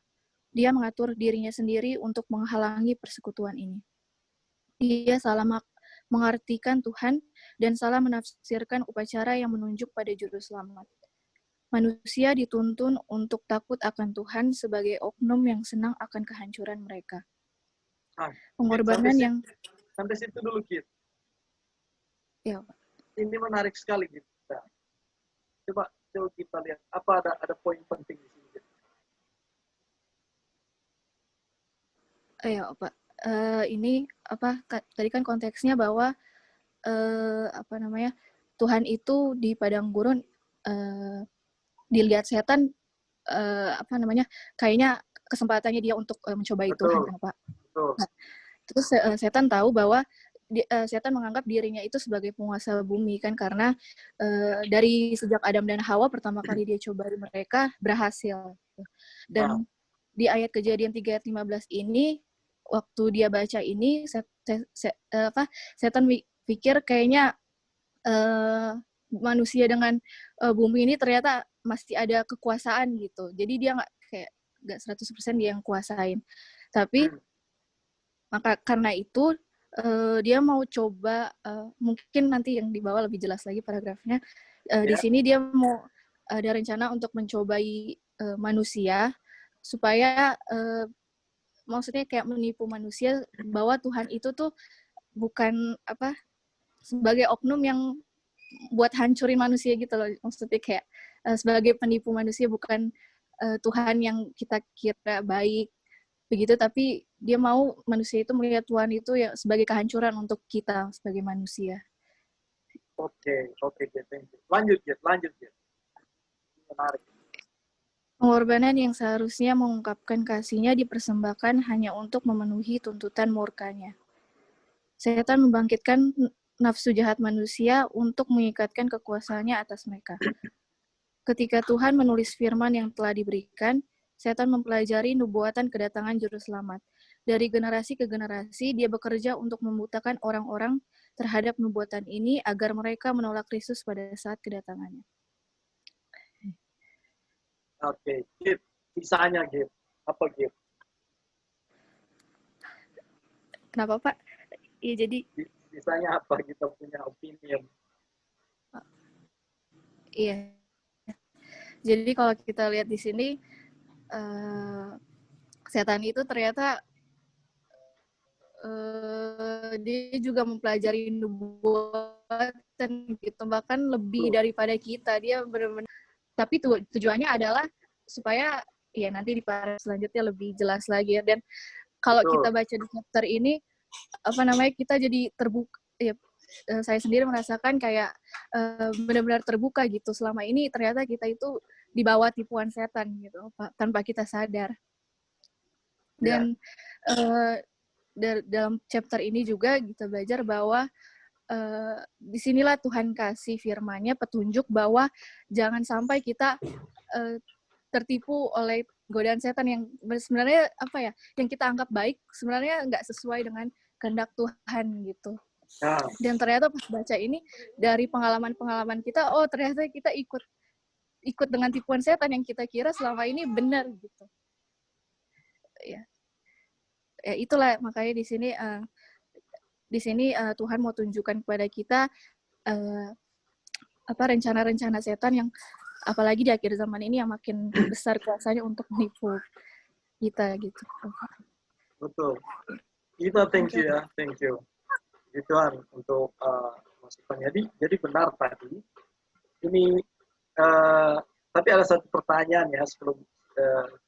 Dia mengatur dirinya sendiri untuk menghalangi persekutuan ini. Dia salah mengartikan Tuhan dan salah menafsirkan upacara yang menunjuk pada juru selamat. Manusia dituntun untuk takut akan Tuhan sebagai oknum yang senang akan kehancuran mereka. Pengorbanan yang... Sampai situ dulu, Kit. Ya, Pak. Ini menarik sekali, Kit. Coba kita lihat, apa ada poin penting di sini, Kit? Ya, Pak. Ini tadi kan konteksnya bahwa Tuhan itu di padang gurun dilihat setan kayaknya kesempatannya dia untuk mencobai Tuhan, kan, Pak. Nah, terus setan tahu bahwa setan menganggap dirinya itu sebagai penguasa bumi, kan, karena dari sejak Adam dan Hawa pertama kali dia cobai mereka berhasil. Dan di ayat Kejadian 3 ayat 15 ini, waktu dia baca ini, setan pikir kayaknya manusia dengan bumi ini ternyata masih ada kekuasaan gitu. Jadi dia nggak 100% dia yang kuasain. Tapi maka karena itu dia mau coba, mungkin nanti yang di bawah lebih jelas lagi paragrafnya. Di sini dia mau ada rencana untuk mencobai manusia supaya maksudnya kayak menipu manusia bahwa Tuhan itu tuh bukan sebagai oknum yang buat hancurin manusia gitu loh. Maksudnya kayak sebagai penipu manusia, bukan Tuhan yang kita kira baik begitu, tapi dia mau manusia itu melihat Tuhan itu ya sebagai kehancuran untuk kita sebagai manusia. Oke, thank you. Lanjut. Menarik. Pengorbanan yang seharusnya mengungkapkan kasihnya dipersembahkan hanya untuk memenuhi tuntutan murkanya. Setan membangkitkan nafsu jahat manusia untuk mengikatkan kekuasaannya atas mereka. Ketika Tuhan menulis firman yang telah diberikan, setan mempelajari nubuatan kedatangan juru selamat. Dari generasi ke generasi, dia bekerja untuk membutakan orang-orang terhadap nubuatan ini agar mereka menolak Kristus pada saat kedatangannya. Oke, Gip. Sisanya, Gip. Apa, Gip? Kenapa, Pak? Iya, jadi Sisanya apa? Kita punya opinion. iya. Jadi kalau kita lihat di sini, setan itu ternyata dia juga mempelajari nubuatan gitu, bahkan lebih daripada kita. Dia benar-benar. Tapi tujuannya adalah supaya ya nanti di part selanjutnya lebih jelas lagi ya. Dan kalau kita baca di chapter ini, kita jadi terbuka. Ya, saya sendiri merasakan kayak benar-benar terbuka gitu. Selama ini ternyata kita itu dibawa tipuan setan gitu, tanpa kita sadar. Dan dalam chapter ini juga kita belajar bahwa disinilah Tuhan kasih firman-Nya petunjuk bahwa jangan sampai kita tertipu oleh godaan setan yang sebenarnya yang kita anggap baik sebenarnya nggak sesuai dengan kehendak Tuhan gitu. Dan ternyata pas baca ini dari pengalaman-pengalaman kita, oh ternyata kita ikut dengan tipuan setan yang kita kira selama ini benar gitu. Ya itulah makanya di sini Tuhan mau tunjukkan kepada kita rencana-rencana setan yang apalagi di akhir zaman ini yang makin besar kuasanya untuk menipu kita gitu. Betul. Kita thank you ya, thank you. Tuhan untuk masukannya. Jadi benar tadi. Ini tapi ada satu pertanyaan ya sebelum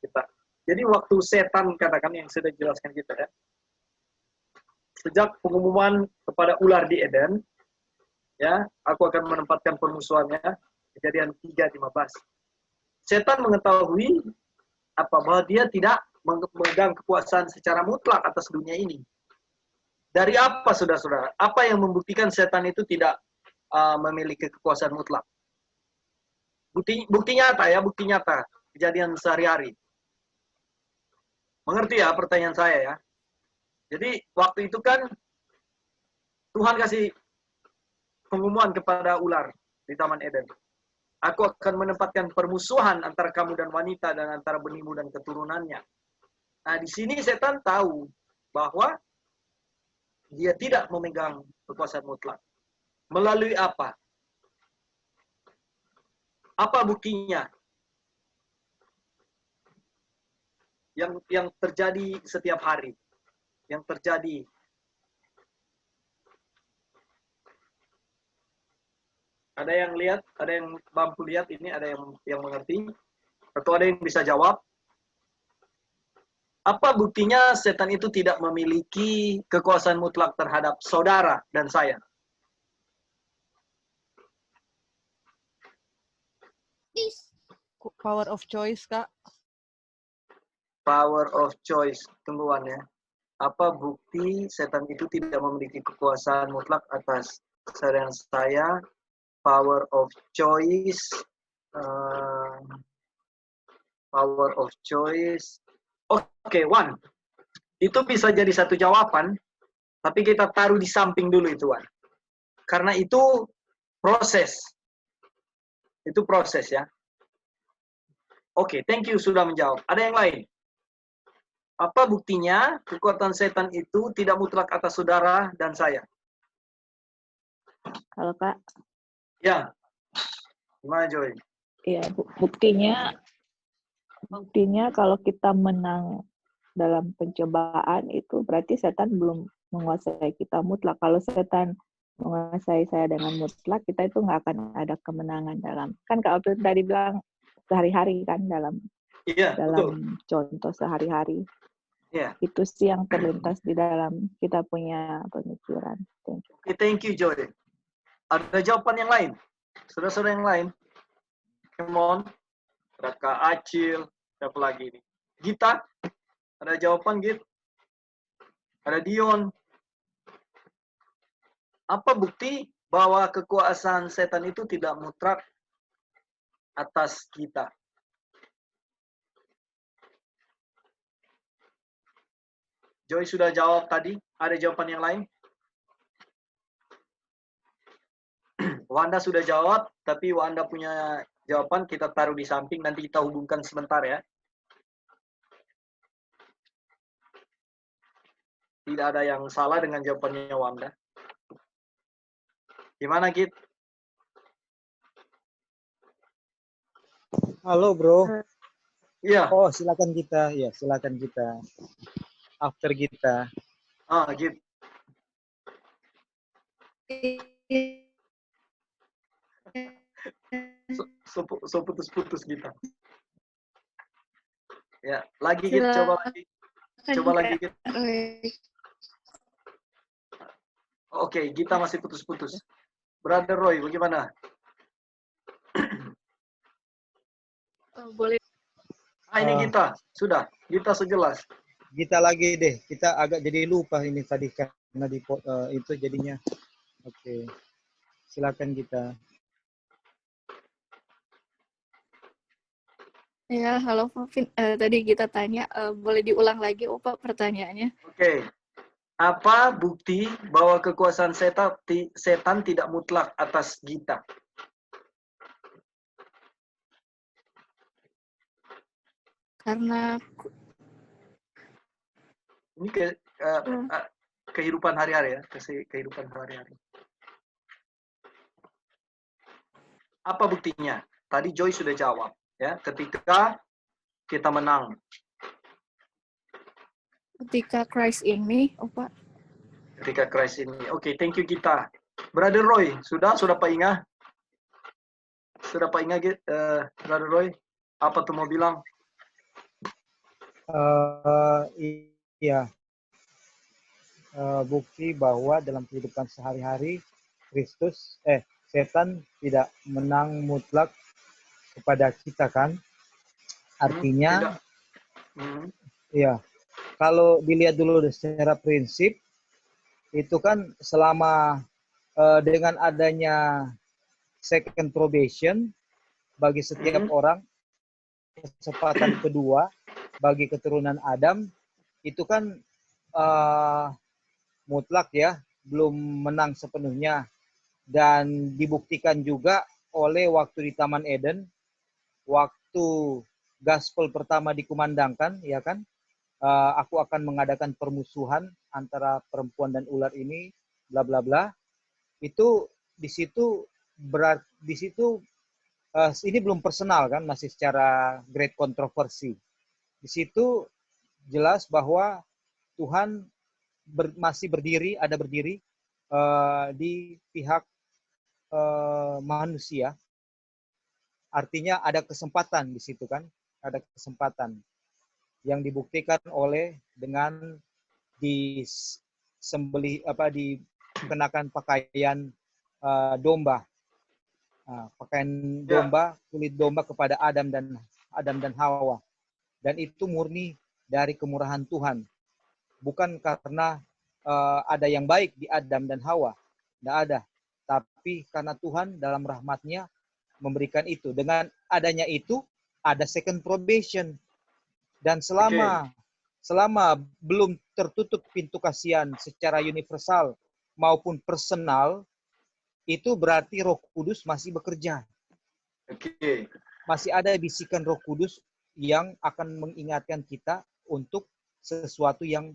kita. Jadi waktu setan katakan yang sudah jelaskan kita ya. Sejak pengumuman kepada ular di Eden, ya, aku akan menempatkan permusuhannya. Kejadian 3:15. Setan mengetahui bahwa dia tidak memegang kekuasaan secara mutlak atas dunia ini. Dari apa, saudara-saudara? Apa yang membuktikan setan itu tidak memiliki kekuasaan mutlak? Bukti nyata ya, bukti nyata. Kejadian sehari-hari. Mengerti ya pertanyaan saya ya? Jadi waktu itu kan Tuhan kasih pengumuman kepada ular di Taman Eden. Aku akan menempatkan permusuhan antara kamu dan wanita dan antara benihmu dan keturunannya. Nah, di sini setan tahu bahwa dia tidak memegang kekuasaan mutlak. Melalui apa? Apa buktinya? Yang terjadi setiap hari. Yang terjadi. Ada yang lihat? Ada yang mampu lihat ini? Ada yang mengerti? Atau ada yang bisa jawab? Apa buktinya setan itu tidak memiliki kekuasaan mutlak terhadap saudara dan saya? Power of choice, Kak. Power of choice. Tungguan ya. Apa bukti setan itu tidak memiliki kekuasaan mutlak atas saya dan saya? Power of choice. Power of choice. Oke, one. Itu bisa jadi satu jawaban, tapi kita taruh di samping dulu itu, Wan. Karena itu proses. Itu proses ya. Oke, thank you sudah menjawab. Ada yang lain? Apa buktinya kekuatan setan itu tidak mutlak atas saudara dan saya? Kalau Kak? Ya. Gimana, Joy? Iya, buktinya kalau kita menang dalam pencobaan itu berarti setan belum menguasai kita mutlak. Kalau setan menguasai saya dengan mutlak, kita itu nggak akan ada kemenangan dalam. Kan kalau tadi bilang sehari-hari kan dalam betul. Contoh sehari-hari. Itu sih yang terlintas di dalam kita punya pemikiran. Thank you, Joy. Ada jawaban yang lain? Saudara-saudara yang lain? Come on. Ada Kak Acil. Siapa lagi ini? Gita? Ada jawaban, Git? Ada Dion? Apa bukti bahwa kekuasaan setan itu tidak mutlak atas kita? Joy sudah jawab tadi. Ada jawaban yang lain? Wanda sudah jawab, tapi Wanda punya jawaban kita taruh di samping, nanti kita hubungkan sebentar ya. Tidak ada yang salah dengan jawabannya Wanda. Gimana, Git? Halo, bro. Iya. Oh, silakan kita. Ya, silakan kita. After kita. Git. So putus-putus kita. Ya, lagi Git, coba lagi. Coba lagi Git. Oke, Gita masih putus-putus. Brother Roy, bagaimana? Boleh. Ini Gita, sudah. Gita sejelas. Kita lagi deh. Kita agak jadi lupa ini tadi karena itu jadinya. Oke. Silakan kita. Ya, halo Vin. Tadi kita tanya, boleh diulang lagi, Pak, pertanyaannya? Oke. Apa bukti bahwa kekuasaan setan tidak mutlak atas kita? Karena Ini kehidupan hari-hari ya, kehidupan hari-hari. Apa buktinya? Tadi Joy sudah jawab ya, ketika kita menang. ketika Christ ini, Pak. Ketika Christ ini. Oke, thank you Gita. Brother Roy, sudah Pak Inga? Sudah Pak Inga, Brother Roy? Apa tuh mau bilang? Iya. Bukti bahwa dalam kehidupan sehari-hari setan tidak menang mutlak kepada kita kan? Artinya, ya, kalau dilihat dulu secara prinsip, itu kan selama dengan adanya second probation bagi setiap orang, kesempatan kedua bagi keturunan Adam, itu kan mutlak ya, belum menang sepenuhnya. Dan dibuktikan juga oleh waktu di Taman Eden, waktu gospel pertama dikumandangkan, ya kan, aku akan mengadakan permusuhan antara perempuan dan ular ini, bla bla bla. Itu di situ ini belum personal kan, masih secara great kontroversi. Di situ jelas bahwa Tuhan masih berdiri di pihak manusia. Artinya ada kesempatan di situ kan, ada kesempatan yang dibuktikan oleh dengan dikenakan pakaian domba, pakaian domba, kulit domba kepada Adam dan Hawa, dan itu murni dari kemurahan Tuhan, bukan karena ada yang baik di Adam dan Hawa, tidak ada, tapi karena Tuhan dalam rahmat-Nya memberikan itu. Dengan adanya itu ada second probation, dan selama belum tertutup pintu kasihan secara universal maupun personal, itu berarti Roh Kudus masih bekerja. Masih ada bisikan Roh Kudus yang akan mengingatkan kita untuk sesuatu yang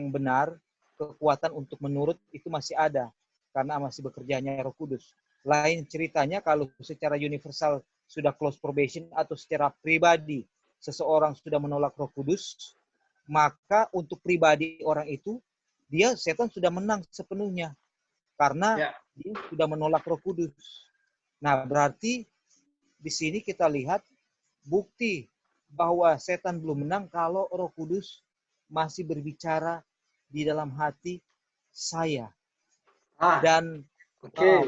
benar, kekuatan untuk menurut itu masih ada karena masih bekerjanya Roh Kudus. Lain ceritanya kalau secara universal sudah close probation atau secara pribadi seseorang sudah menolak Roh Kudus, maka untuk pribadi orang itu setan sudah menang sepenuhnya karena dia sudah menolak Roh Kudus. Nah, berarti di sini kita lihat bukti bahwa setan belum menang kalau Roh Kudus masih berbicara di dalam hati saya. Dan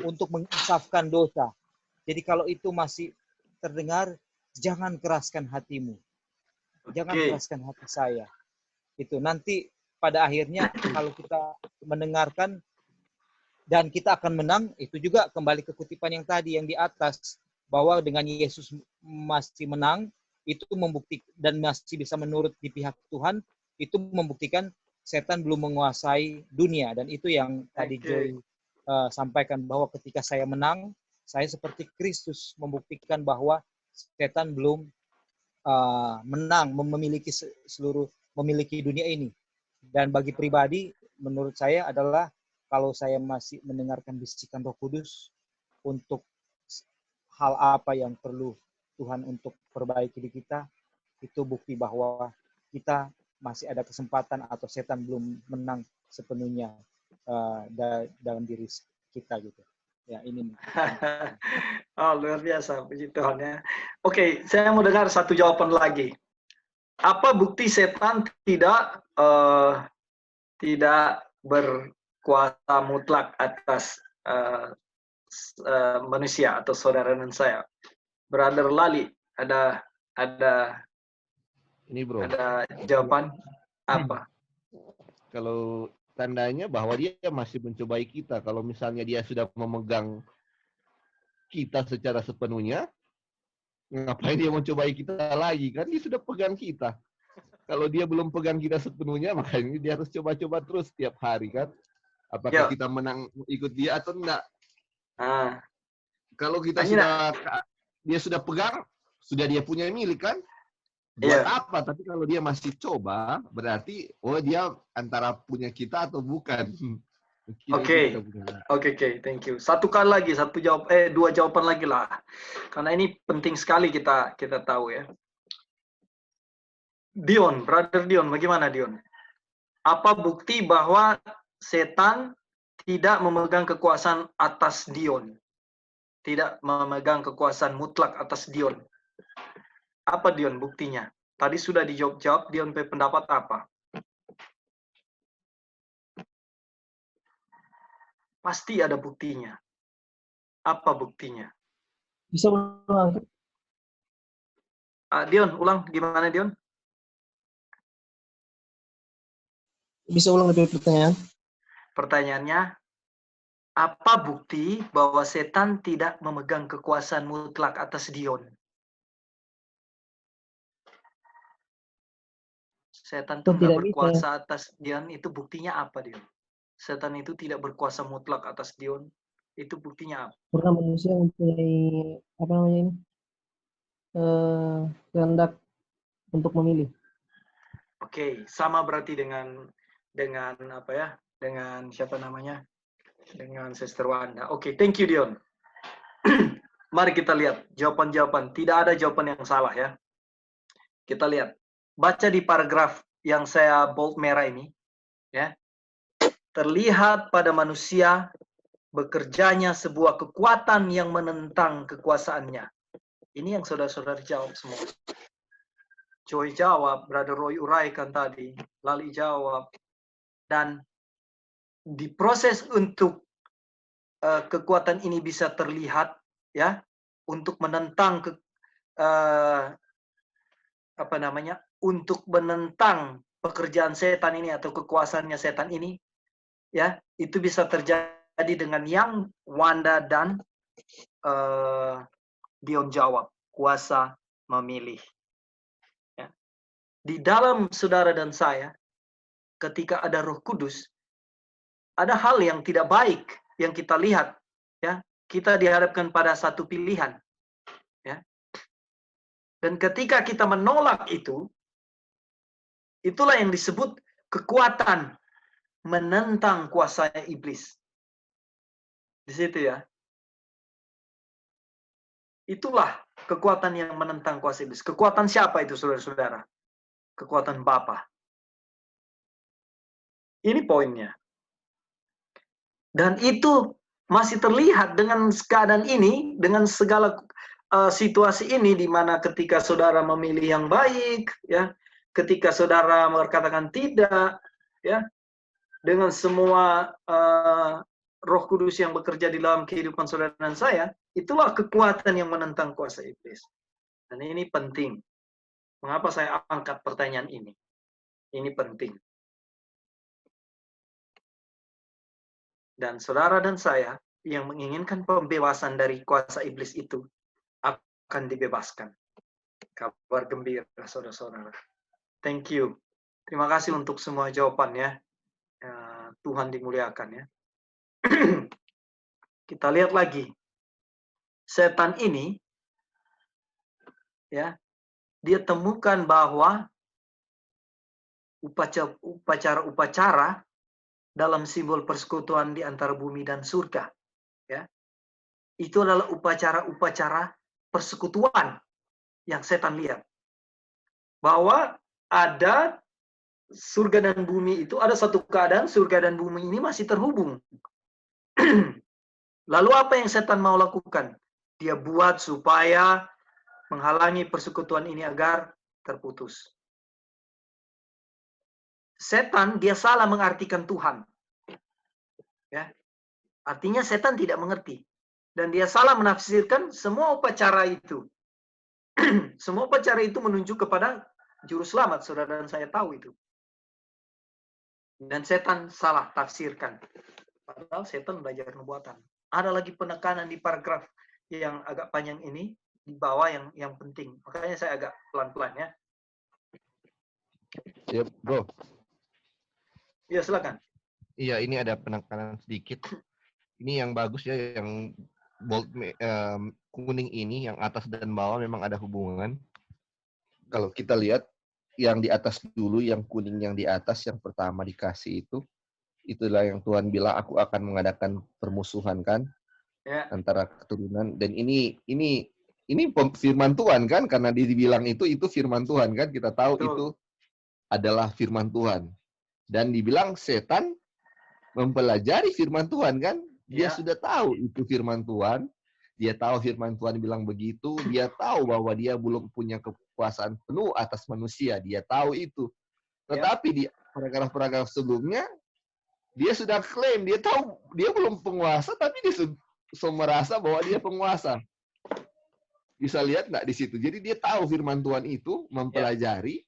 untuk menginsafkan dosa. Jadi kalau itu masih terdengar, jangan keraskan hatimu. Jangan keraskan hati saya. Itu nanti pada akhirnya kalau kita mendengarkan dan kita akan menang. Itu juga kembali ke kutipan yang tadi yang di atas, bahwa dengan Yesus masih menang, itu membuktikan dan masih bisa menurut di pihak Tuhan, itu membuktikan setan belum menguasai dunia. Dan itu yang tadi Joy sampaikan, bahwa ketika saya menang, saya seperti Kristus, membuktikan bahwa setan belum menang, memiliki dunia ini. Dan bagi pribadi, menurut saya adalah, kalau saya masih mendengarkan bisikan Roh Kudus untuk hal apa yang perlu Tuhan untuk perbaiki di kita, itu bukti bahwa kita masih ada kesempatan, atau setan belum menang sepenuhnya dalam diri kita gitu. Ya, ini. Oh, luar biasa, puji Tuhan ya. Oke, saya mau dengar satu jawaban lagi. Apa bukti setan tidak berkuasa mutlak atas manusia atau saudara dan saya? Brother Lali, ada Ini bro, ada jawaban apa? kalau tandanya bahwa dia masih mencobai kita. Kalau misalnya dia sudah memegang kita secara sepenuhnya, ngapain dia mencobai kita lagi? Kan dia sudah pegang kita. Kalau dia belum pegang kita sepenuhnya, makanya dia harus coba-coba terus setiap hari kan. Apakah Ya. kita menang ikut dia atau enggak? Kalau kita dia sudah pegang, sudah dia punya milik kan? Buat apa? Tapi kalau dia masih coba, berarti dia antara punya kita atau bukan. Oke, thank you. Satu kali lagi, dua jawaban lagi lah. Karena ini penting sekali kita tahu ya. Dion, Brother Dion, bagaimana Dion? Apa bukti bahwa setan tidak memegang kekuasaan atas Dion? Tidak memegang kekuasaan mutlak atas Dion. Apa Dion buktinya? Tadi sudah dijawab, Dion pendapat apa? Pasti ada buktinya. Apa buktinya? Bisa ulang. Dion, ulang. Gimana Dion? Bisa ulang lebih pertanyaan? Pertanyaannya, apa bukti bahwa setan tidak memegang kekuasaan mutlak atas Dion? Setan itu tidak berkuasa atas Dion, itu buktinya apa Dion? Setan itu tidak berkuasa mutlak atas Dion, itu buktinya apa? Karena manusia mempunyai apa namanya ini? Kehendak untuk memilih. Oke, sama berarti dengan apa ya? Dengan siapa namanya? Dengan Sister Wanda. Oke, thank you Dion. Mari kita lihat jawaban-jawaban. Tidak ada jawaban yang salah ya. Kita lihat. Baca di paragraf yang saya bold merah ini, ya. Terlihat pada manusia bekerjanya sebuah kekuatan yang menentang kekuasaannya. Ini yang saudara-saudara jawab semua. Joy jawab, Brother Roy uraikan tadi, Lali jawab, dan diproses untuk kekuatan ini bisa terlihat, ya, untuk menentang untuk menentang pekerjaan setan ini atau kekuasaannya setan ini, ya, itu bisa terjadi dengan yang Wanda dan Dion jawab, kuasa memilih. Ya. Di dalam saudara dan saya, ketika ada Roh Kudus, ada hal yang tidak baik yang kita lihat, ya, kita dihadapkan pada satu pilihan, ya. Dan ketika kita menolak itu, itulah yang disebut kekuatan menentang kuasa iblis. Di situ ya. Itulah kekuatan yang menentang kuasa iblis. Kekuatan siapa itu saudara-saudara? Kekuatan Bapa. Ini poinnya. Dan itu masih terlihat dengan keadaan ini, dengan segala situasi ini, di mana ketika saudara memilih yang baik, ya, ketika saudara mengatakan tidak, ya, dengan semua Roh Kudus yang bekerja di dalam kehidupan saudara dan saya, itulah kekuatan yang menentang kuasa iblis. Dan ini penting. Mengapa saya angkat pertanyaan ini? Ini penting. Dan saudara dan saya yang menginginkan pembebasan dari kuasa iblis itu akan dibebaskan. Kabar gembira, saudara-saudara. Thank you. Terima kasih untuk semua jawabannya. Tuhan dimuliakan ya. Kita lihat lagi. Setan ini ya, dia temukan bahwa upacara-upacara dalam simbol persekutuan di antara bumi dan surga ya. Itu adalah upacara-upacara persekutuan yang setan lihat. Bahwa ada surga dan bumi itu, ada satu keadaan surga dan bumi ini masih terhubung. Lalu apa yang setan mau lakukan? Dia buat supaya menghalangi persekutuan ini agar terputus. Setan dia salah mengartikan Tuhan. Ya. Artinya setan tidak mengerti. Dan dia salah menafsirkan semua upacara itu. Semua upacara itu menuju kepada juru selamat, saudara dan saya tahu itu. Dan setan salah tafsirkan. Padahal setan belajar nubuatan. Ada lagi penekanan di paragraf yang agak panjang ini, di bawah yang penting. Makanya saya agak pelan-pelan ya. Ya, bro. Ya, silakan. Iya, ini ada penekanan sedikit. Ini yang bagus ya, yang bold kuning ini, yang atas dan bawah memang ada hubungan. Kalau kita lihat, yang di atas dulu, yang kuning yang di atas, yang pertama dikasih itulah yang Tuhan bilang, aku akan mengadakan permusuhan kan, Ya. antara keturunan. Dan ini firman Tuhan kan, karena dibilang itu firman Tuhan kan, kita tahu Betul. itu adalah firman Tuhan. Dan dibilang setan mempelajari firman Tuhan kan, dia Ya. sudah tahu itu firman Tuhan, dia tahu firman Tuhan bilang begitu, dia tahu bahwa dia belum punya kekuasaan penuh atas manusia, dia tahu itu. Tetapi di paragraf-paragraf sebelumnya, dia sudah klaim, dia tahu dia belum penguasa, tapi dia merasa bahwa dia penguasa. Bisa lihat nggak di situ? Jadi dia tahu firman Tuhan itu, mempelajari,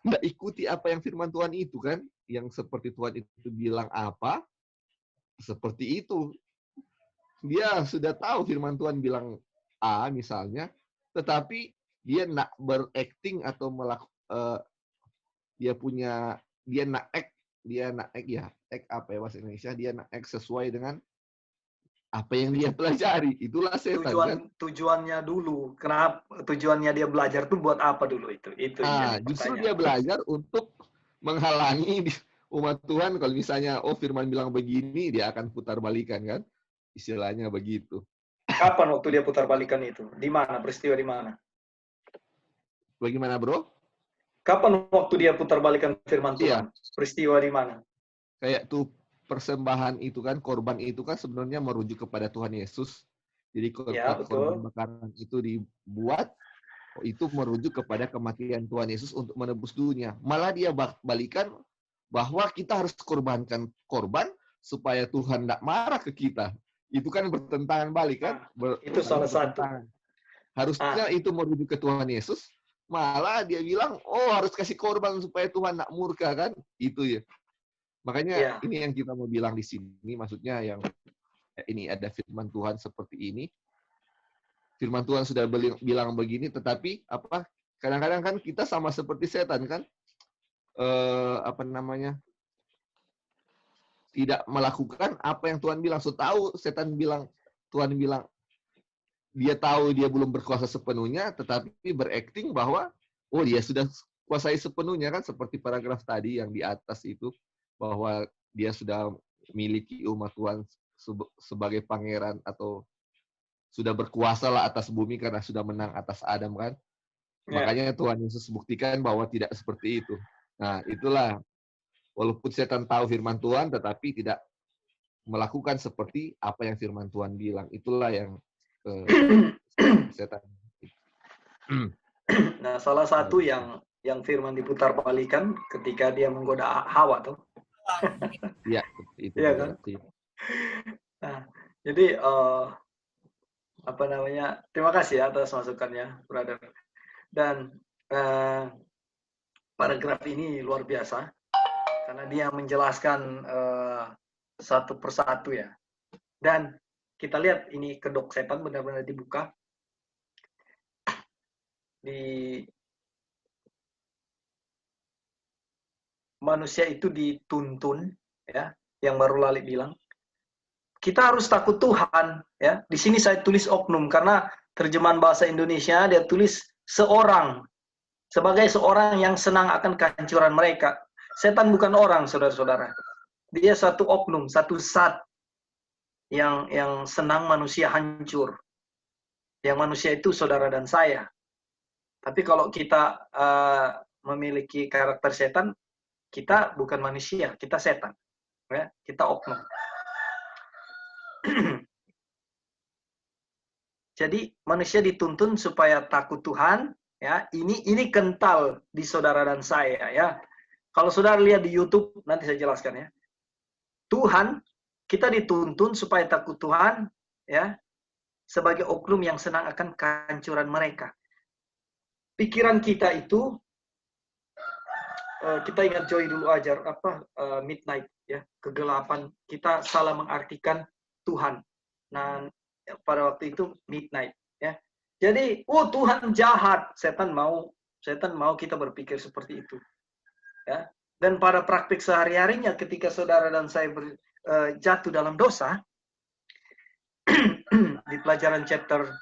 nggak ikuti apa yang firman Tuhan itu kan, yang seperti Tuhan itu bilang apa, seperti itu. Dia sudah tahu firman Tuhan bilang A misalnya, tetapi dia nak berakting atau dia nak act apa ya bahasa Indonesia, dia nak act sesuai dengan apa yang dia pelajari. Itulah setan kan. Tujuannya dulu. Kenapa tujuannya dia belajar tuh buat apa dulu itu? Itu justru dia belajar untuk menghalangi umat Tuhan. Kalau misalnya firman bilang begini, dia akan putar balikan kan. Istilahnya begitu. Kapan waktu dia putar balikan itu? Di mana? Peristiwa di mana? Bagaimana, bro? Kapan waktu dia putar balikan firman Tuhan? Iya. Peristiwa di mana? Kayak tuh persembahan itu kan, korban itu kan sebenarnya merujuk kepada Tuhan Yesus. Jadi korban bakaran itu dibuat, itu merujuk kepada kematian Tuhan Yesus untuk menebus dunia. Malah dia balikan bahwa kita harus korbankan korban supaya Tuhan tidak marah ke kita. Itu kan bertentangan balik kan? Itu salah satu. Harusnya itu merujuk ke Tuhan Yesus. Malah dia bilang, harus kasih korban supaya Tuhan tidak murka kan? Itu ya. Makanya ini yang kita mau bilang di sini, maksudnya yang ini ada firman Tuhan seperti ini. Firman Tuhan sudah bilang begini, tetapi kadang-kadang kan kita sama seperti setan kan, tidak melakukan apa yang Tuhan bilang. Tahu setan bilang, Tuhan bilang, dia tahu dia belum berkuasa sepenuhnya, tetapi berakting bahwa dia sudah kuasai sepenuhnya kan, seperti paragraf tadi yang di atas itu, bahwa dia sudah miliki umat Tuhan sebagai pangeran atau sudah berkuasa lah atas bumi karena sudah menang atas Adam kan. Makanya Tuhan Yesus buktikan bahwa tidak seperti itu. Nah, itulah walaupun setan tahu firman Tuhan tetapi tidak melakukan seperti apa yang firman Tuhan bilang. Itulah yang setan. Nah, salah satu yang firman diputar balikan ketika dia menggoda Hawa tuh. Iya, itu. Iya kan? Nah, jadi terima kasih atas masukannya, brother. Dan paragraf ini luar biasa karena dia menjelaskan satu persatu ya. Dan kita lihat ini kedok setan benar-benar dibuka. Di manusia itu dituntun ya, yang baru Lali bilang. Kita harus takut Tuhan ya. Di sini saya tulis oknum karena terjemahan bahasa Indonesia dia tulis seorang, sebagai seorang yang senang akan kehancuran mereka. Setan bukan orang, saudara-saudara. Dia satu oknum, satu zat yang senang manusia hancur. Yang manusia itu saudara dan saya. Tapi kalau kita memiliki karakter setan, kita bukan manusia, kita setan. Ya, kita oknum. Jadi manusia dituntun supaya takut Tuhan, ya. Ini kental di saudara dan saya, ya. Kalau saudara lihat di YouTube, nanti saya jelaskan ya. Tuhan, kita dituntun supaya takut Tuhan, ya, sebagai oknum yang senang akan kehancuran mereka. Pikiran kita itu, kita ingat Joy dulu ajar midnight, ya, kegelapan. Kita salah mengartikan Tuhan. Nah, pada waktu itu midnight, ya. Jadi, Tuhan jahat, setan mau kita berpikir seperti itu, ya. Dan pada praktik sehari-harinya, ketika saudara dan saya jatuh dalam dosa, di pelajaran chapter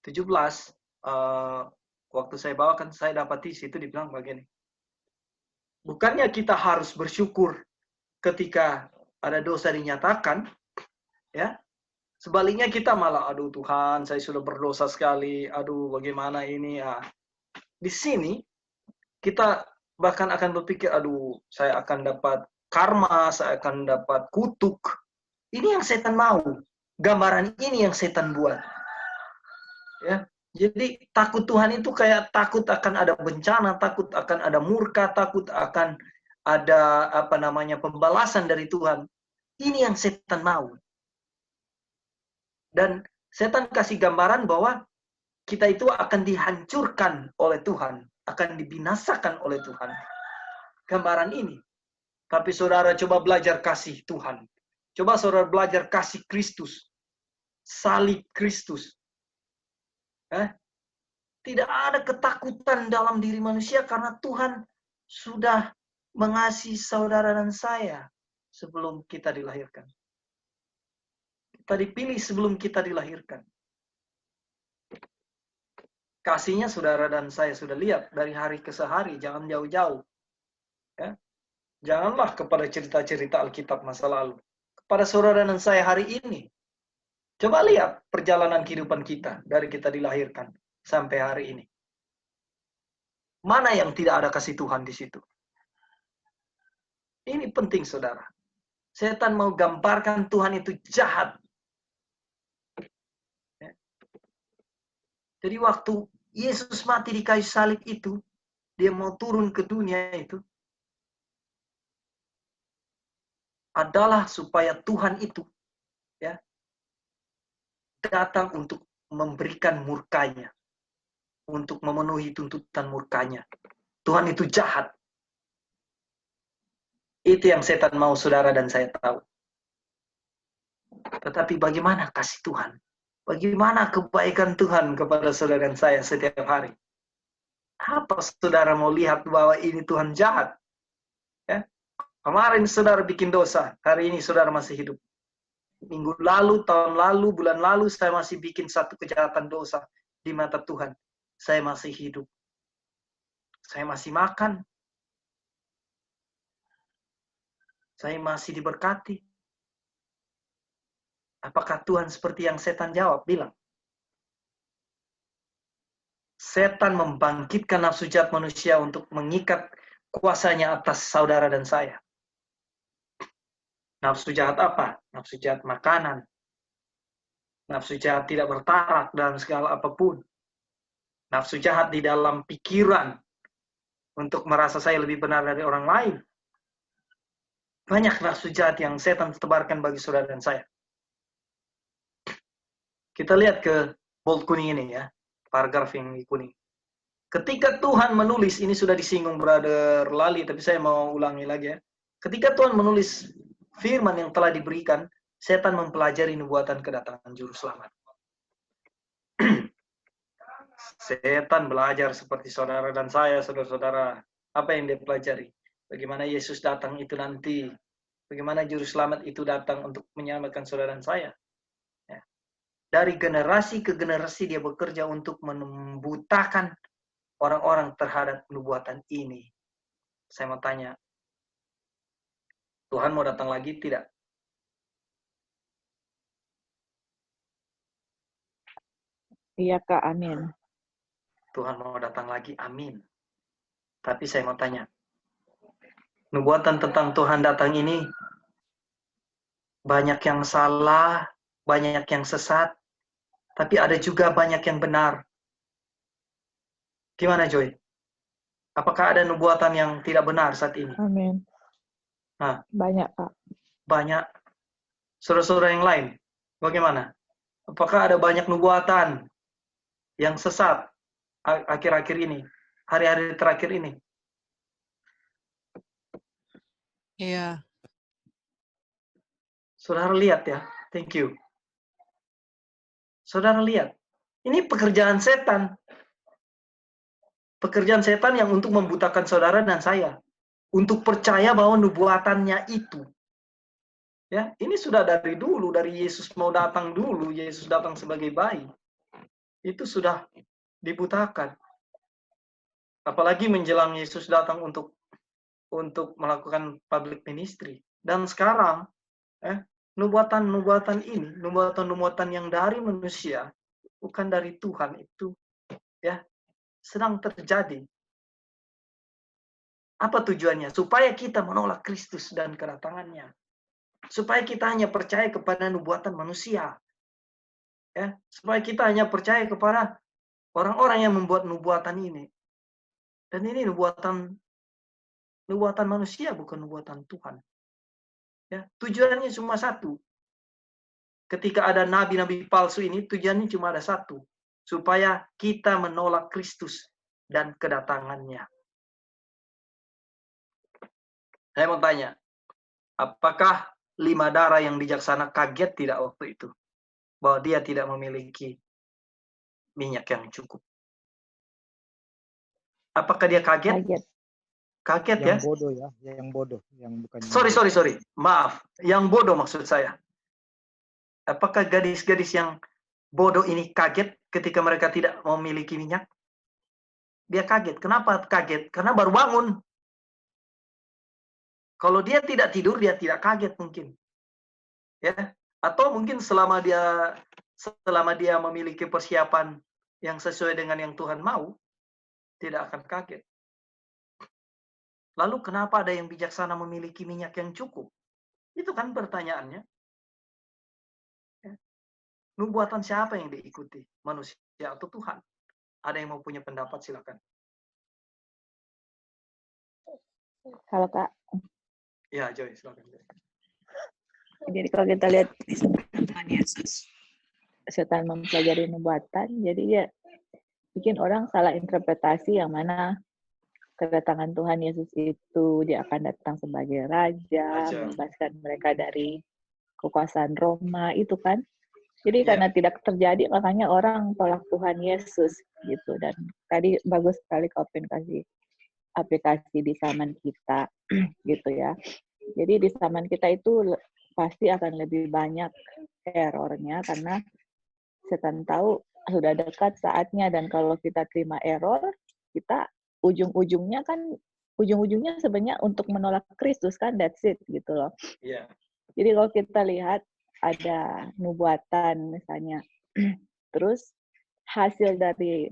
17, waktu saya bawakan, saya dapati situ dibilang begini. Bukannya kita harus bersyukur ketika ada dosa dinyatakan, ya. Sebaliknya kita malah, aduh Tuhan, saya sudah berdosa sekali, aduh bagaimana ini ya. Di sini kita bahkan akan berpikir, aduh saya akan dapat karma, saya akan dapat kutuk. Ini yang setan mau. Gambaran ini yang setan buat. Ya. Jadi takut Tuhan itu kayak takut akan ada bencana, takut akan ada murka, takut akan ada pembalasan dari Tuhan. Ini yang setan mau. Dan setan kasih gambaran bahwa kita itu akan dihancurkan oleh Tuhan, akan dibinasakan oleh Tuhan. Gambaran ini. Tapi saudara coba belajar kasih Tuhan. Coba saudara belajar kasih Kristus. Salib Kristus. Tidak ada ketakutan dalam diri manusia karena Tuhan sudah mengasihi saudara dan saya sebelum kita dilahirkan. Kita dipilih sebelum kita dilahirkan. Kasihnya saudara dan saya sudah lihat dari hari ke hari, jangan jauh-jauh. Ya. Janganlah kepada cerita-cerita Alkitab masa lalu. Kepada saudara dan saya hari ini. Coba lihat perjalanan kehidupan kita dari kita dilahirkan sampai hari ini. Mana yang tidak ada kasih Tuhan di situ? Ini penting saudara. Setan mau gambarkan Tuhan itu jahat. Jadi waktu Yesus mati di kayu salib itu, dia mau turun ke dunia itu, adalah supaya Tuhan itu ya datang untuk memberikan murkanya, untuk memenuhi tuntutan murkanya. Tuhan itu jahat. Itu yang setan mau saudara dan saya tahu. Tetapi bagaimana kasih Tuhan? Bagaimana kebaikan Tuhan kepada saudara dan saya setiap hari? Apa saudara mau lihat bahwa ini Tuhan jahat? Ya? Kemarin saudara bikin dosa, hari ini saudara masih hidup. Minggu lalu, tahun lalu, bulan lalu, saya masih bikin satu kejahatan dosa di mata Tuhan. Saya masih hidup. Saya masih makan. Saya masih diberkati. Apakah Tuhan seperti yang setan jawab, bilang? Setan membangkitkan nafsu jahat manusia untuk mengikat kuasanya atas saudara dan saya. Nafsu jahat apa? Nafsu jahat makanan. Nafsu jahat tidak bertarak dalam segala apapun. Nafsu jahat di dalam pikiran untuk merasa saya lebih benar dari orang lain. Banyak nafsu jahat yang setan tebarkan bagi saudara dan saya. Kita lihat ke bold kuning ini ya, paragraf yang kuning. Ketika Tuhan menulis, ini sudah disinggung Brother Lali, tapi saya mau ulangi lagi ya. Ketika Tuhan menulis firman yang telah diberikan, setan mempelajari nubuatan kedatangan juru selamat. Setan belajar seperti saudara dan saya, saudara-saudara. Apa yang dia pelajari? Bagaimana Yesus datang itu nanti. Bagaimana juru selamat itu datang untuk menyelamatkan saudara dan saya. Ya. Dari generasi ke generasi dia bekerja untuk membutakan orang-orang terhadap nubuatan ini. Saya mau tanya, Tuhan mau datang lagi tidak? Iya Kak, amin. Tuhan mau datang lagi, amin. Tapi saya mau tanya, nubuatan tentang Tuhan datang ini banyak yang salah, banyak yang sesat, tapi ada juga banyak yang benar. Gimana Joy? Apakah ada nubuatan yang tidak benar saat ini? Amin. Nah, Banyak Kak. banyak. Saudara-saudara yang lain, bagaimana? Apakah ada banyak nubuatan yang sesat akhir-akhir ini, hari-hari terakhir ini? Iya. Saudara lihat ya, thank you. Saudara lihat, ini pekerjaan setan. Pekerjaan setan yang untuk membutakan saudara dan saya. Untuk percaya bahwa nubuatannya itu. Ya, ini sudah dari dulu, dari Yesus mau datang dulu, Yesus datang sebagai bayi. Itu sudah dibutakan. Apalagi menjelang Yesus datang untuk melakukan public ministry. Dan sekarang, nubuatan-nubuatan ini, nubuatan-nubuatan yang dari manusia, bukan dari Tuhan itu, ya, sedang terjadi. Apa tujuannya? Supaya kita menolak Kristus dan kedatangannya. Supaya kita hanya percaya kepada nubuatan manusia. Ya, supaya kita hanya percaya kepada orang-orang yang membuat nubuatan ini. Dan ini nubuatan manusia, bukan nubuatan Tuhan. Ya, tujuannya cuma satu. Ketika ada nabi-nabi palsu ini, tujuannya cuma ada satu. Supaya kita menolak Kristus dan kedatangannya. Saya mau tanya, apakah 5 darah yang bijaksana kaget tidak waktu itu? Bahwa dia tidak memiliki minyak yang cukup. Apakah dia kaget? Kaget. Kaget ya? Yang bodoh ya, yang bodoh, yang bukan. Sorry. Maaf, yang bodoh maksud saya. Apakah gadis-gadis yang bodoh ini kaget ketika mereka tidak memiliki minyak? Dia kaget. Kenapa kaget? Karena baru bangun. Kalau dia tidak tidur, dia tidak kaget mungkin. Ya, atau mungkin selama dia memiliki persiapan yang sesuai dengan yang Tuhan mau, tidak akan kaget. Lalu kenapa ada yang bijaksana memiliki minyak yang cukup? Itu kan pertanyaannya. Ya. Nubuatan siapa yang diikuti? Manusia atau Tuhan? Ada yang mau punya pendapat, silakan. Halo Kak. Ya, Joy, silakan. Jadi kalau kita lihat di Tuhan Yesus, setan mempelajari nubuatan, jadi dia bikin orang salah interpretasi yang mana kedatangan Tuhan Yesus itu dia akan datang sebagai raja, membebaskan mereka dari kekuasaan Roma, itu kan. Jadi karena tidak terjadi, makanya orang tolak Tuhan Yesus gitu. Dan tadi bagus sekali Kopin kasih aplikasi di zaman kita gitu ya. Jadi di zaman kita itu pasti akan lebih banyak errornya karena setan tahu sudah dekat saatnya, dan kalau kita terima error, kita ujung-ujungnya sebenarnya untuk menolak Kristus kan, that's it gitu loh. Yeah. Jadi kalau kita lihat ada nubuatan misalnya, terus hasil dari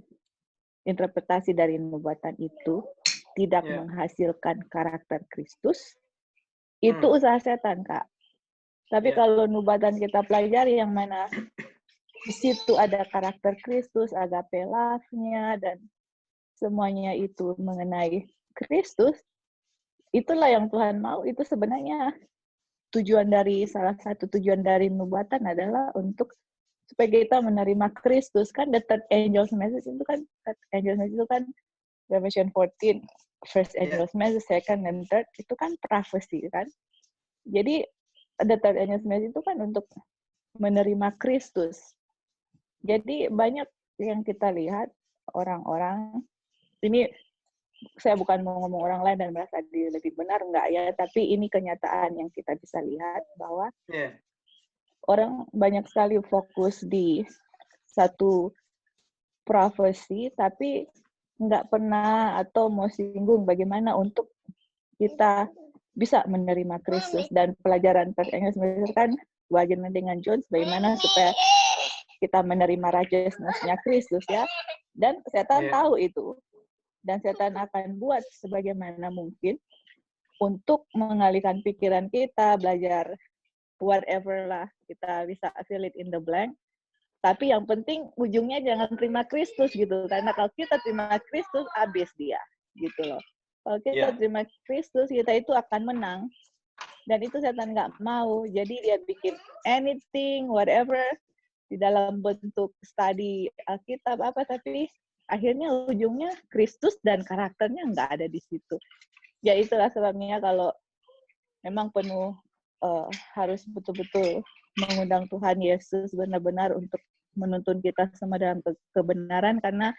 interpretasi dari nubuatan itu tidak menghasilkan karakter Kristus, itu usaha setan, Kak. Tapi kalau nubuatan kita pelajari yang mana di situ ada karakter Kristus, agape love-nya, dan semuanya itu mengenai Kristus, itulah yang Tuhan mau. Itu sebenarnya salah satu tujuan dari nubuatan adalah untuk supaya kita menerima Kristus. Kan the third angel's message itu kan Revelation 14, first Yeah. angel's message, second and third, itu kan prophecy kan. Jadi the third angel's message itu kan untuk menerima Kristus. Jadi banyak yang kita lihat orang-orang, ini saya bukan mau ngomong orang lain dan merasa dia lebih benar, enggak ya, tapi ini kenyataan yang kita bisa lihat bahwa Yeah. orang banyak sekali fokus di satu profesi, tapi nggak pernah atau mau singgung bagaimana untuk kita bisa menerima Kristus. Dan pelajaran First Angel's Message kan bagaimana dengan Jones, bagaimana supaya kita menerima righteousness-nya Kristus ya. Dan setan tahu itu. Dan setan akan buat sebagaimana mungkin untuk mengalihkan pikiran kita, belajar whatever lah, kita bisa fill it in the blank. Tapi yang penting ujungnya jangan terima Kristus gitu. Karena kalau kita terima Kristus, habis dia gitu loh. Kalau kita terima Kristus, kita itu akan menang. Dan itu setan nggak mau. Jadi dia bikin anything, whatever, di dalam bentuk study Alkitab apa, tapi akhirnya ujungnya Kristus dan karakternya nggak ada di situ. Ya itulah sebabnya kalau memang penuh harus betul-betul mengundang Tuhan Yesus benar-benar untuk menuntun kita semua dalam kebenaran, karena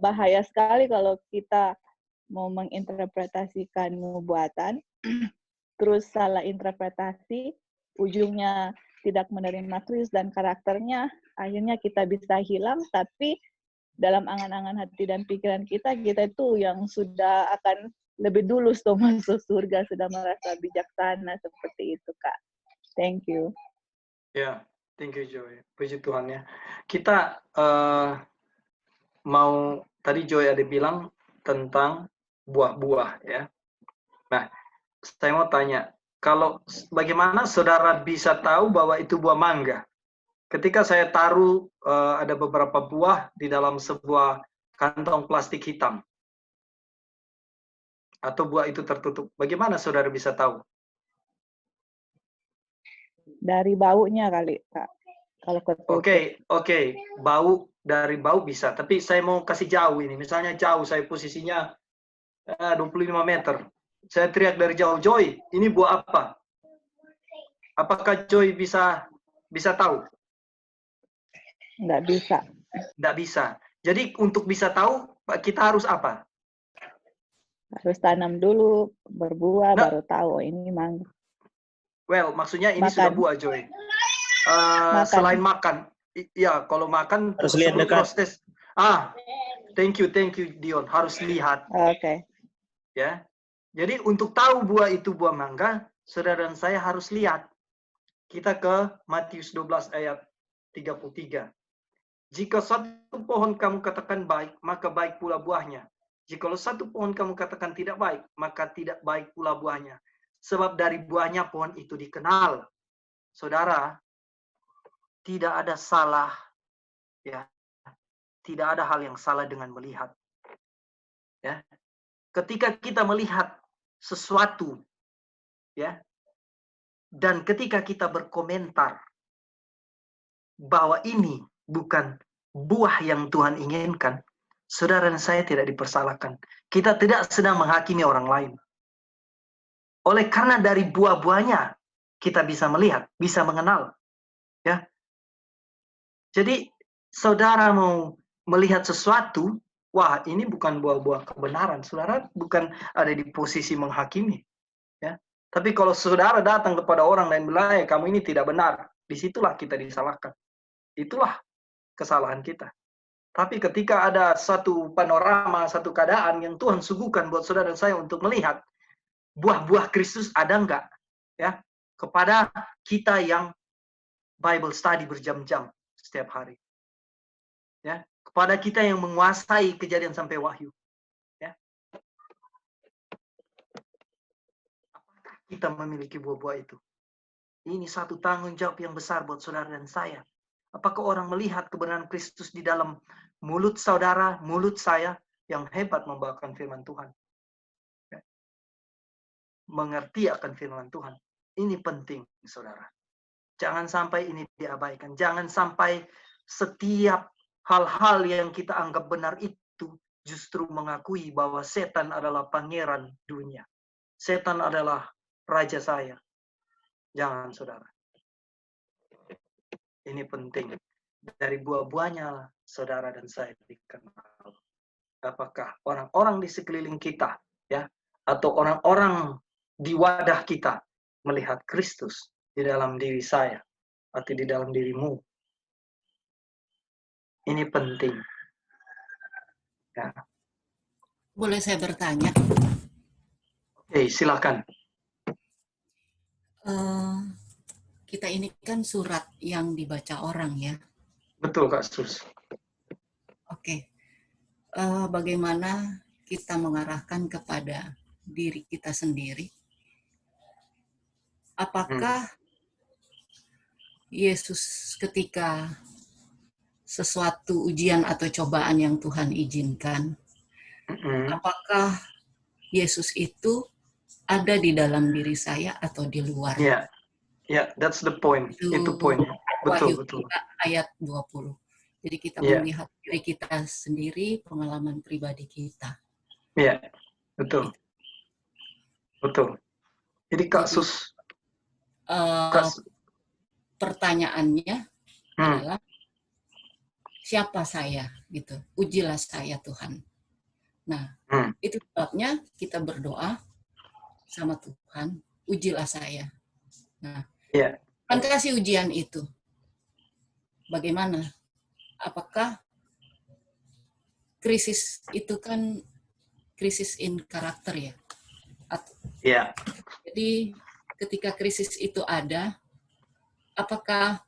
bahaya sekali kalau kita mau menginterpretasikan nubuatan terus salah interpretasi, ujungnya tidak menerima Kristus dan karakternya, akhirnya kita bisa hilang, tapi dalam angan-angan hati dan pikiran kita itu yang sudah akan lebih dulu masuk surga, sudah merasa bijaksana seperti itu, Kak. Thank you. Ya, thank you Joy. Puji Tuhan ya. Kita mau, tadi Joy ada bilang tentang buah-buah ya. Nah, saya mau tanya, kalau bagaimana saudara bisa tahu bahwa itu buah mangga? Ketika saya taruh ada beberapa buah di dalam sebuah kantong plastik hitam, atau buah itu tertutup, bagaimana saudara bisa tahu? Dari baunya kali, Kak. Kalau ketutup. Oke. Bau, dari bau bisa. Tapi saya mau kasih jauh ini. Misalnya jauh, saya posisinya 25 meter. Saya teriak dari jauh, Joy, ini buah apa? Apakah Joy bisa tahu? Nggak bisa. Nggak bisa. Jadi untuk bisa tahu, kita harus apa? Harus tanam dulu, berbuah, baru tahu ini mangga. Well, maksudnya ini sudah buah, Joy. Selain makan. Iya, kalau makan harus lihat dekat. Proses. Thank you Dion. Harus lihat. Oke. Ya. Jadi untuk tahu buah itu buah mangga, saudara dan saya harus lihat. Kita ke Matius 12 ayat 33. Jika satu pohon kamu katakan baik, maka baik pula buahnya. Jikalau satu pohon kamu katakan tidak baik, maka tidak baik pula buahnya. Sebab dari buahnya pohon itu dikenal. Saudara, tidak ada salah, ya. Tidak ada hal yang salah dengan melihat. Ya. Ketika kita melihat sesuatu, ya, dan ketika kita berkomentar bahwa ini bukan buah yang Tuhan inginkan, saudara dan saya tidak dipersalahkan. Kita tidak sedang menghakimi orang lain. Oleh karena dari buah-buahnya kita bisa melihat, bisa mengenal. Ya. Jadi saudara mau melihat sesuatu, wah ini bukan buah-buah kebenaran. Saudara bukan ada di posisi menghakimi. Ya. Tapi kalau saudara datang kepada orang dan bilang, kamu ini tidak benar, disitulah kita disalahkan. Itulah kesalahan kita. Tapi ketika ada satu panorama, satu keadaan yang Tuhan suguhkan buat saudara dan saya untuk melihat, buah-buah Kristus ada enggak? Ya, kepada kita yang Bible study berjam-jam setiap hari. Ya, kepada kita yang menguasai Kejadian sampai Wahyu. Ya. Apakah kita memiliki buah-buah itu? Ini satu tanggung jawab yang besar buat saudara dan saya. Apakah orang melihat kebenaran Kristus di dalam mulut saudara, mulut saya yang hebat membawakan firman Tuhan? Ya. Mengerti akan firman Tuhan. Ini penting, saudara. Jangan sampai ini diabaikan. Jangan sampai setiap hal-hal yang kita anggap benar itu justru mengakui bahwa setan adalah pangeran dunia. Setan adalah raja saya. Jangan, saudara. Ini penting. Dari buah-buahnya saudara dan saya dikenal. Apakah orang-orang di sekeliling kita, ya, atau orang-orang di wadah kita melihat Kristus di dalam diri saya atau di dalam dirimu? Ini penting. Ya. Boleh saya bertanya? Oke, silakan. Kita ini kan surat yang dibaca orang ya. Betul, Kak Sus. Oke. Bagaimana kita mengarahkan kepada diri kita sendiri? Apakah Yesus ketika sesuatu ujian atau cobaan yang Tuhan izinkan, apakah Yesus itu ada di dalam diri saya atau di luar? Ya, yeah, that's the point. Itu poinnya. Wahyu Betul. 3 ayat 20. Jadi kita Yeah. melihat diri kita sendiri, pengalaman pribadi kita. Iya, betul. Betul. Jadi kasus pertanyaannya adalah siapa saya gitu. Ujilah saya Tuhan. Nah, itu sebabnya kita berdoa sama Tuhan, ujilah saya. Nah, Tuhan kasih ujian itu. Bagaimana? Apakah krisis itu kan krisis in karakter ya? Iya. Jadi ketika krisis itu ada, apakah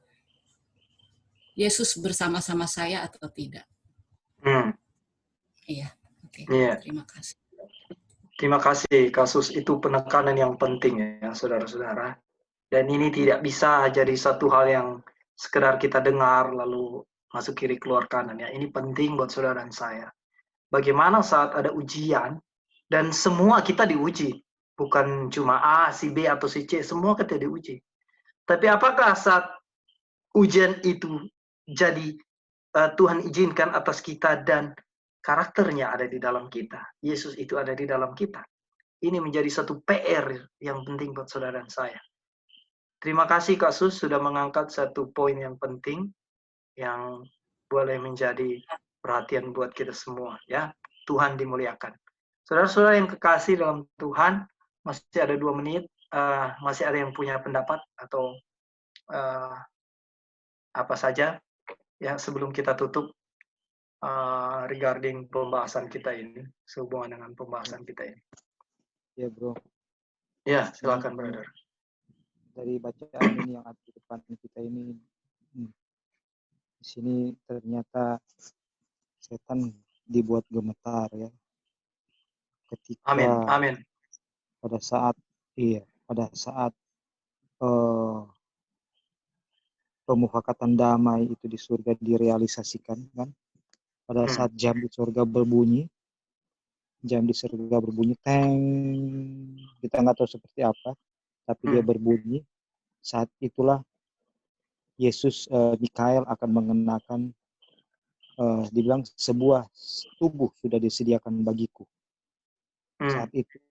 Yesus bersama-sama saya atau tidak? Iya, oke. Iya. Terima kasih. Terima kasih. Kasus itu penekanan yang penting ya, saudara-saudara. Dan ini tidak bisa jadi satu hal yang sekedar kita dengar lalu masuk kiri keluar kanan ya. Ini penting buat saudara dan saya. Bagaimana saat ada ujian dan semua kita diuji, bukan cuma A, si B atau si C, semua kita diuji. Tapi apakah saat ujian itu jadi Tuhan izinkan atas kita dan karakternya ada di dalam kita, Yesus itu ada di dalam kita. Ini menjadi satu PR yang penting buat saudara dan saya. Terima kasih Kak Sus sudah mengangkat satu poin yang penting yang boleh menjadi perhatian buat kita semua ya. Tuhan dimuliakan. Saudara-saudara yang kekasih dalam Tuhan, masih ada 2 menit, masih ada yang punya pendapat atau apa saja ya sebelum kita tutup regarding pembahasan kita ini, sehubungan dengan pembahasan kita ini. Ya bro. Ya silakan brother. Dari bacaan ini yang ada di depan kita ini, di sini ternyata setan dibuat gemetar ya. Ketika Amin. pada saat pemufakatan damai itu di surga direalisasikan kan. Pada saat jam di surga berbunyi, teng, kita nggak tahu seperti apa, tapi dia berbunyi. Saat itulah Yesus Mikael akan mengenakan, dibilang sebuah tubuh sudah disediakan bagiku. Saat itu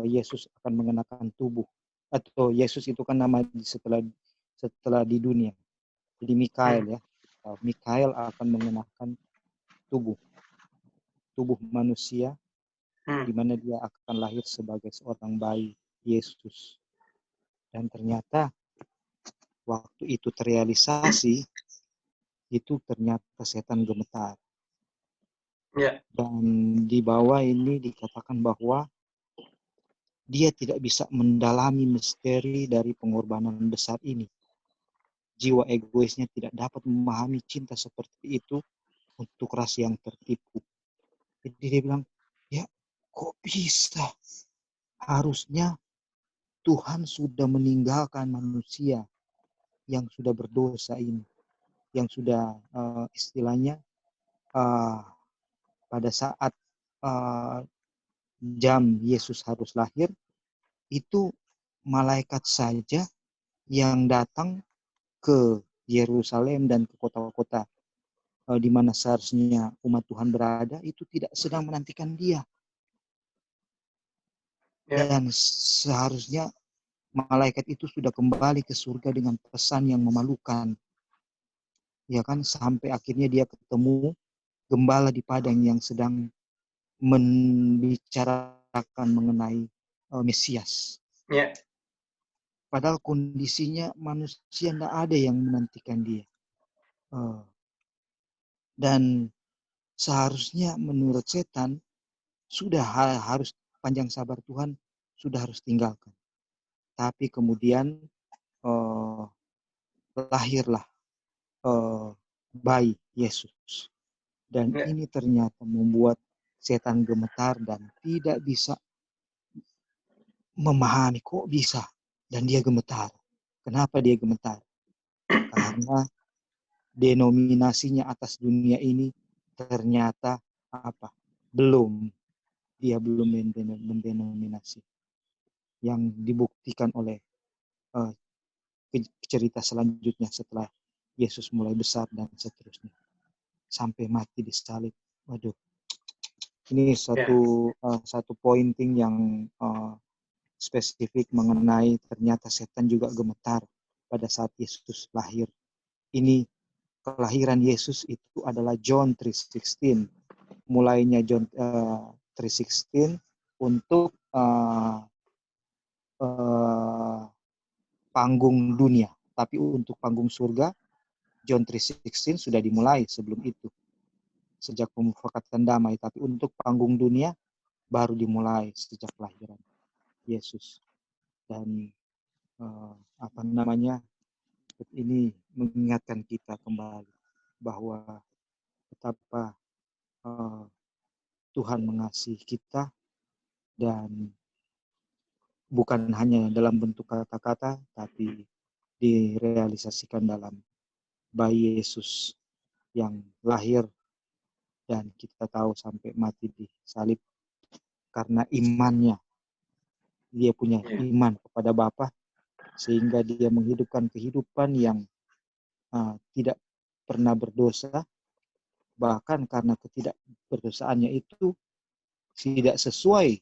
Yesus akan mengenakan tubuh, atau Yesus itu kan nama setelah di dunia. Jadi Mikael ya, Mikael akan mengenakan tubuh manusia, di mana dia akan lahir sebagai seorang bayi Yesus. Dan ternyata waktu itu terrealisasi, itu ternyata setan gemetar. Dan di bawah ini dikatakan bahwa dia tidak bisa mendalami misteri dari pengorbanan besar ini. Jiwa egoisnya tidak dapat memahami cinta seperti itu untuk ras yang tertipu. Jadi dia bilang, ya kok bisa? Harusnya Tuhan sudah meninggalkan manusia yang sudah berdosa ini. Yang sudah istilahnya pada saat jam Yesus harus lahir, itu malaikat saja yang datang ke Yerusalem dan ke kota-kota di mana seharusnya umat Tuhan berada, itu tidak sedang menantikan dia. Ya. Dan seharusnya malaikat itu sudah kembali ke surga dengan pesan yang memalukan. Ya kan, sampai akhirnya dia ketemu gembala di padang yang sedang membicarakan mengenai Mesias. Ya. Padahal kondisinya manusia tidak ada yang menantikan dia. Dan seharusnya menurut setan sudah harus panjang sabar Tuhan sudah harus tinggalkan. Tapi kemudian lahirlah bayi Yesus. Dan ini ternyata membuat setan gemetar dan tidak bisa memahami kok bisa. Dan dia gemetar. Kenapa dia gemetar? Karena denominasinya atas dunia ini ternyata dia belum mendenominasi. Yang dibuktikan oleh cerita selanjutnya setelah Yesus mulai besar dan seterusnya. Sampai mati di salib. Waduh. Ini satu pointing yang spesifik mengenai ternyata setan juga gemetar pada saat Yesus lahir. Ini kelahiran Yesus itu adalah John 3:16. Mulainya John 3:16 untuk panggung dunia. Tapi untuk panggung surga, John 3:16 sudah dimulai sebelum itu. Sejak pemufakatan damai. Tapi untuk panggung dunia, baru dimulai sejak kelahiran Yesus. Dan ini mengingatkan kita kembali bahwa betapa Tuhan mengasihi kita dan bukan hanya dalam bentuk kata-kata, tapi direalisasikan dalam bayi Yesus yang lahir dan kita tahu sampai mati di salib karena imannya. Dia punya iman kepada Bapa sehingga dia menghidupkan kehidupan yang tidak pernah berdosa, bahkan karena ketidakberdosaannya itu tidak sesuai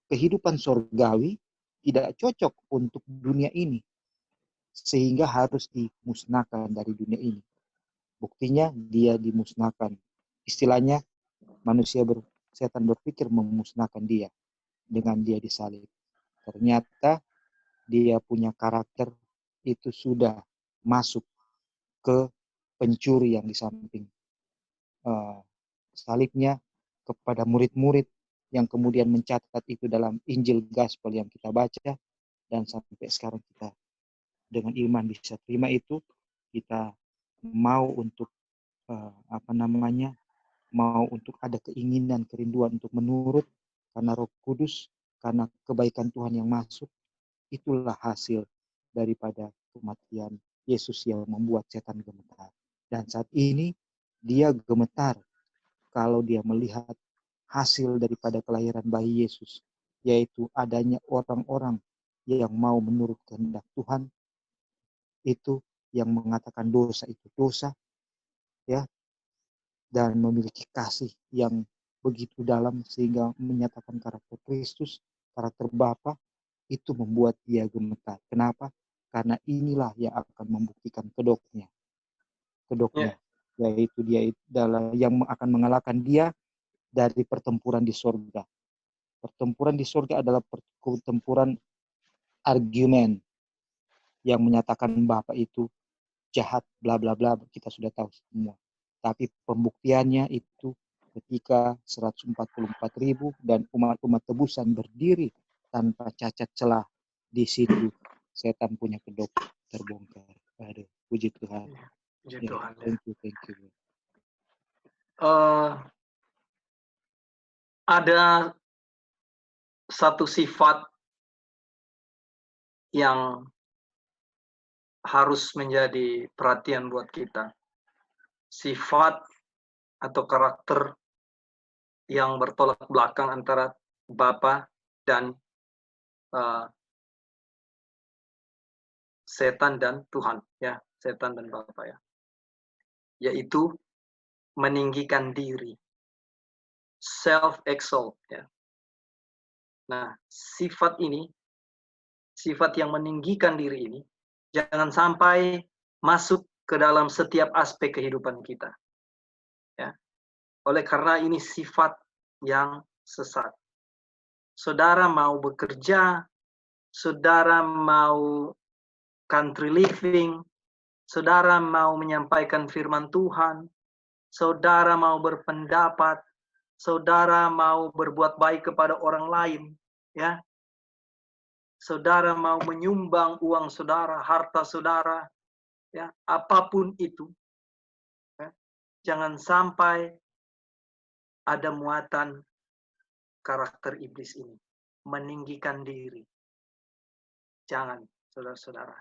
kehidupan surgawi, tidak cocok untuk dunia ini, sehingga harus dimusnahkan dari dunia ini. Buktinya dia dimusnahkan. Istilahnya setan berpikir memusnahkan dia dengan dia disalib. Ternyata dia punya karakter itu sudah masuk ke pencuri yang di samping salibnya kepada murid-murid yang kemudian mencatat itu dalam Injil Gospel yang kita baca, dan sampai sekarang kita dengan iman bisa terima itu. Kita mau untuk mau untuk ada keinginan, kerinduan untuk menurut karena Roh Kudus, karena kebaikan Tuhan yang masuk. Itulah hasil daripada kematian Yesus yang membuat setan gemetar. Dan saat ini dia gemetar kalau dia melihat hasil daripada kelahiran bayi Yesus, yaitu adanya orang-orang yang mau menurut kehendak Tuhan, itu yang mengatakan dosa itu dosa, ya, dan memiliki kasih yang begitu dalam sehingga menyatakan karakter Kristus, karakter Bapa. Itu membuat dia gemetar. Kenapa? Karena inilah yang akan membuktikan kedoknya, yaitu dia adalah yang akan mengalahkan dia dari pertempuran di surga. Pertempuran di surga adalah pertempuran argumen yang menyatakan Bapa itu jahat, bla bla bla, kita sudah tahu semua. Tapi pembuktiannya itu ketika 144.000 dan umat-umat tebusan berdiri tanpa cacat celah, di situ setan punya kedok terbongkar. Aduh, puji Tuhan. Puji Tuhan. Thank you. Ada satu sifat yang harus menjadi perhatian buat kita. Sifat atau karakter yang bertolak belakang antara Bapa dan setan dan Tuhan, ya, setan dan Bapa, ya, yaitu meninggikan diri, self-exalt. Ya. Nah, sifat ini, sifat yang meninggikan diri ini, jangan sampai masuk ke dalam setiap aspek kehidupan kita. Ya. Oleh karena ini sifat yang sesat. Saudara mau bekerja, saudara mau country living, saudara mau menyampaikan firman Tuhan, saudara mau berpendapat, saudara mau berbuat baik kepada orang lain, ya. Saudara mau menyumbang uang saudara, harta saudara, ya, apapun itu. Ya. Jangan sampai ada muatan karakter iblis ini, meninggikan diri. Jangan, saudara-saudara.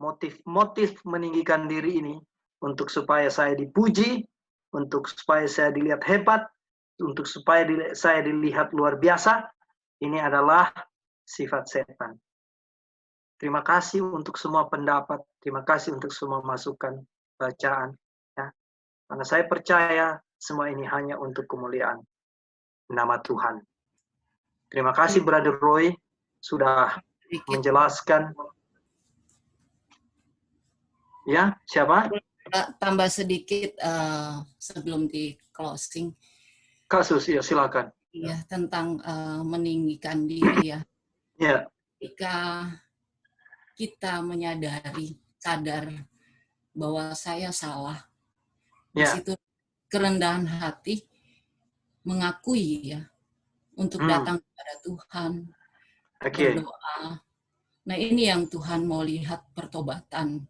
Motif-motif meninggikan diri ini untuk supaya saya dipuji, untuk supaya saya dilihat hebat, untuk supaya saya dilihat luar biasa, ini adalah sifat setan. Terima kasih untuk semua pendapat, terima kasih untuk semua masukan, bacaan. Ya. Karena saya percaya semua ini hanya untuk kemuliaan nama Tuhan. Terima kasih Brother Roy sudah menjelaskan. Ya, siapa? Tambah sedikit sebelum di closing. Kasus, ya silakan. Iya, tentang meninggikan diri ya. Ya. Ketika kita sadar bahwa saya salah, di situ kerendahan hati mengakui ya, untuk datang kepada Tuhan, berdoa. Nah ini yang Tuhan mau lihat, pertobatan.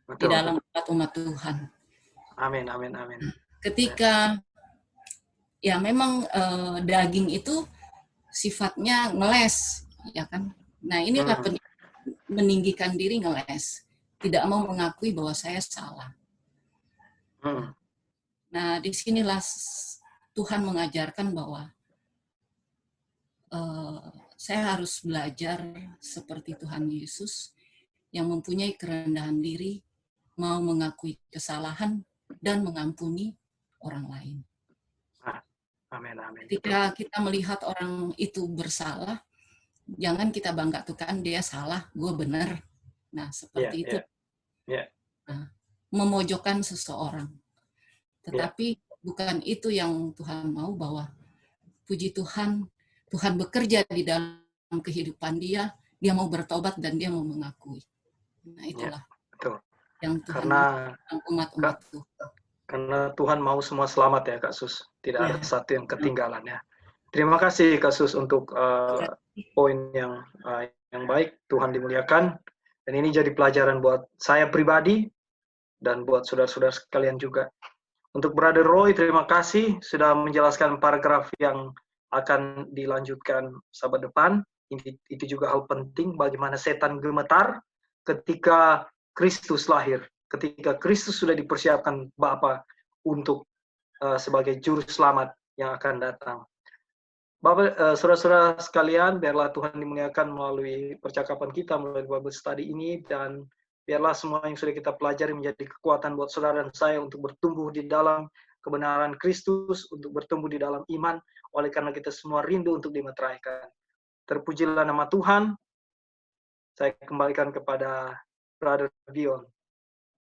Betul. Di dalam umat Tuhan. Amin, amin, amin. Ketika ya memang daging itu sifatnya ngeles, ya kan? Nah inilah meninggikan diri ngeles, tidak mau mengakui bahwa saya salah. Nah disinilah Tuhan mengajarkan bahwa saya harus belajar seperti Tuhan Yesus yang mempunyai kerendahan diri, mau mengakui kesalahan dan mengampuni orang lain. Amin, amin. Ketika kita melihat orang itu bersalah, jangan kita banggakan dia salah, gue benar. Nah, seperti itu. Nah, memojokkan seseorang. Tetapi bukan itu yang Tuhan mau, bahwa puji Tuhan, Tuhan bekerja di dalam kehidupan dia mau bertobat dan dia mau mengakui. Nah, itulah. Betul. Yang Tuhan umat-umat Tuhan. Karena Tuhan mau semua selamat ya Kak Sus. Tidak ada satu yang ketinggalan ya. Terima kasih Kak Sus untuk poin yang baik. Tuhan dimuliakan. Dan ini jadi pelajaran buat saya pribadi dan buat saudara-saudara sekalian juga. Untuk Brother Roy, terima kasih sudah menjelaskan paragraf yang akan dilanjutkan sahabat depan. Itu juga hal penting bagaimana setan gemetar ketika Kristus lahir. Ketika Kristus sudah dipersiapkan Bapa untuk sebagai juru selamat yang akan datang. Bapak, saudara-saudara sekalian, biarlah Tuhan dimuliakan melalui percakapan kita, melalui Bible study ini, dan biarlah semua yang sudah kita pelajari menjadi kekuatan buat saudara dan saya untuk bertumbuh di dalam kebenaran Kristus, untuk bertumbuh di dalam iman, oleh karena kita semua rindu untuk dimeteraikan. Terpujilah nama Tuhan. Saya kembalikan kepada Brother Dion.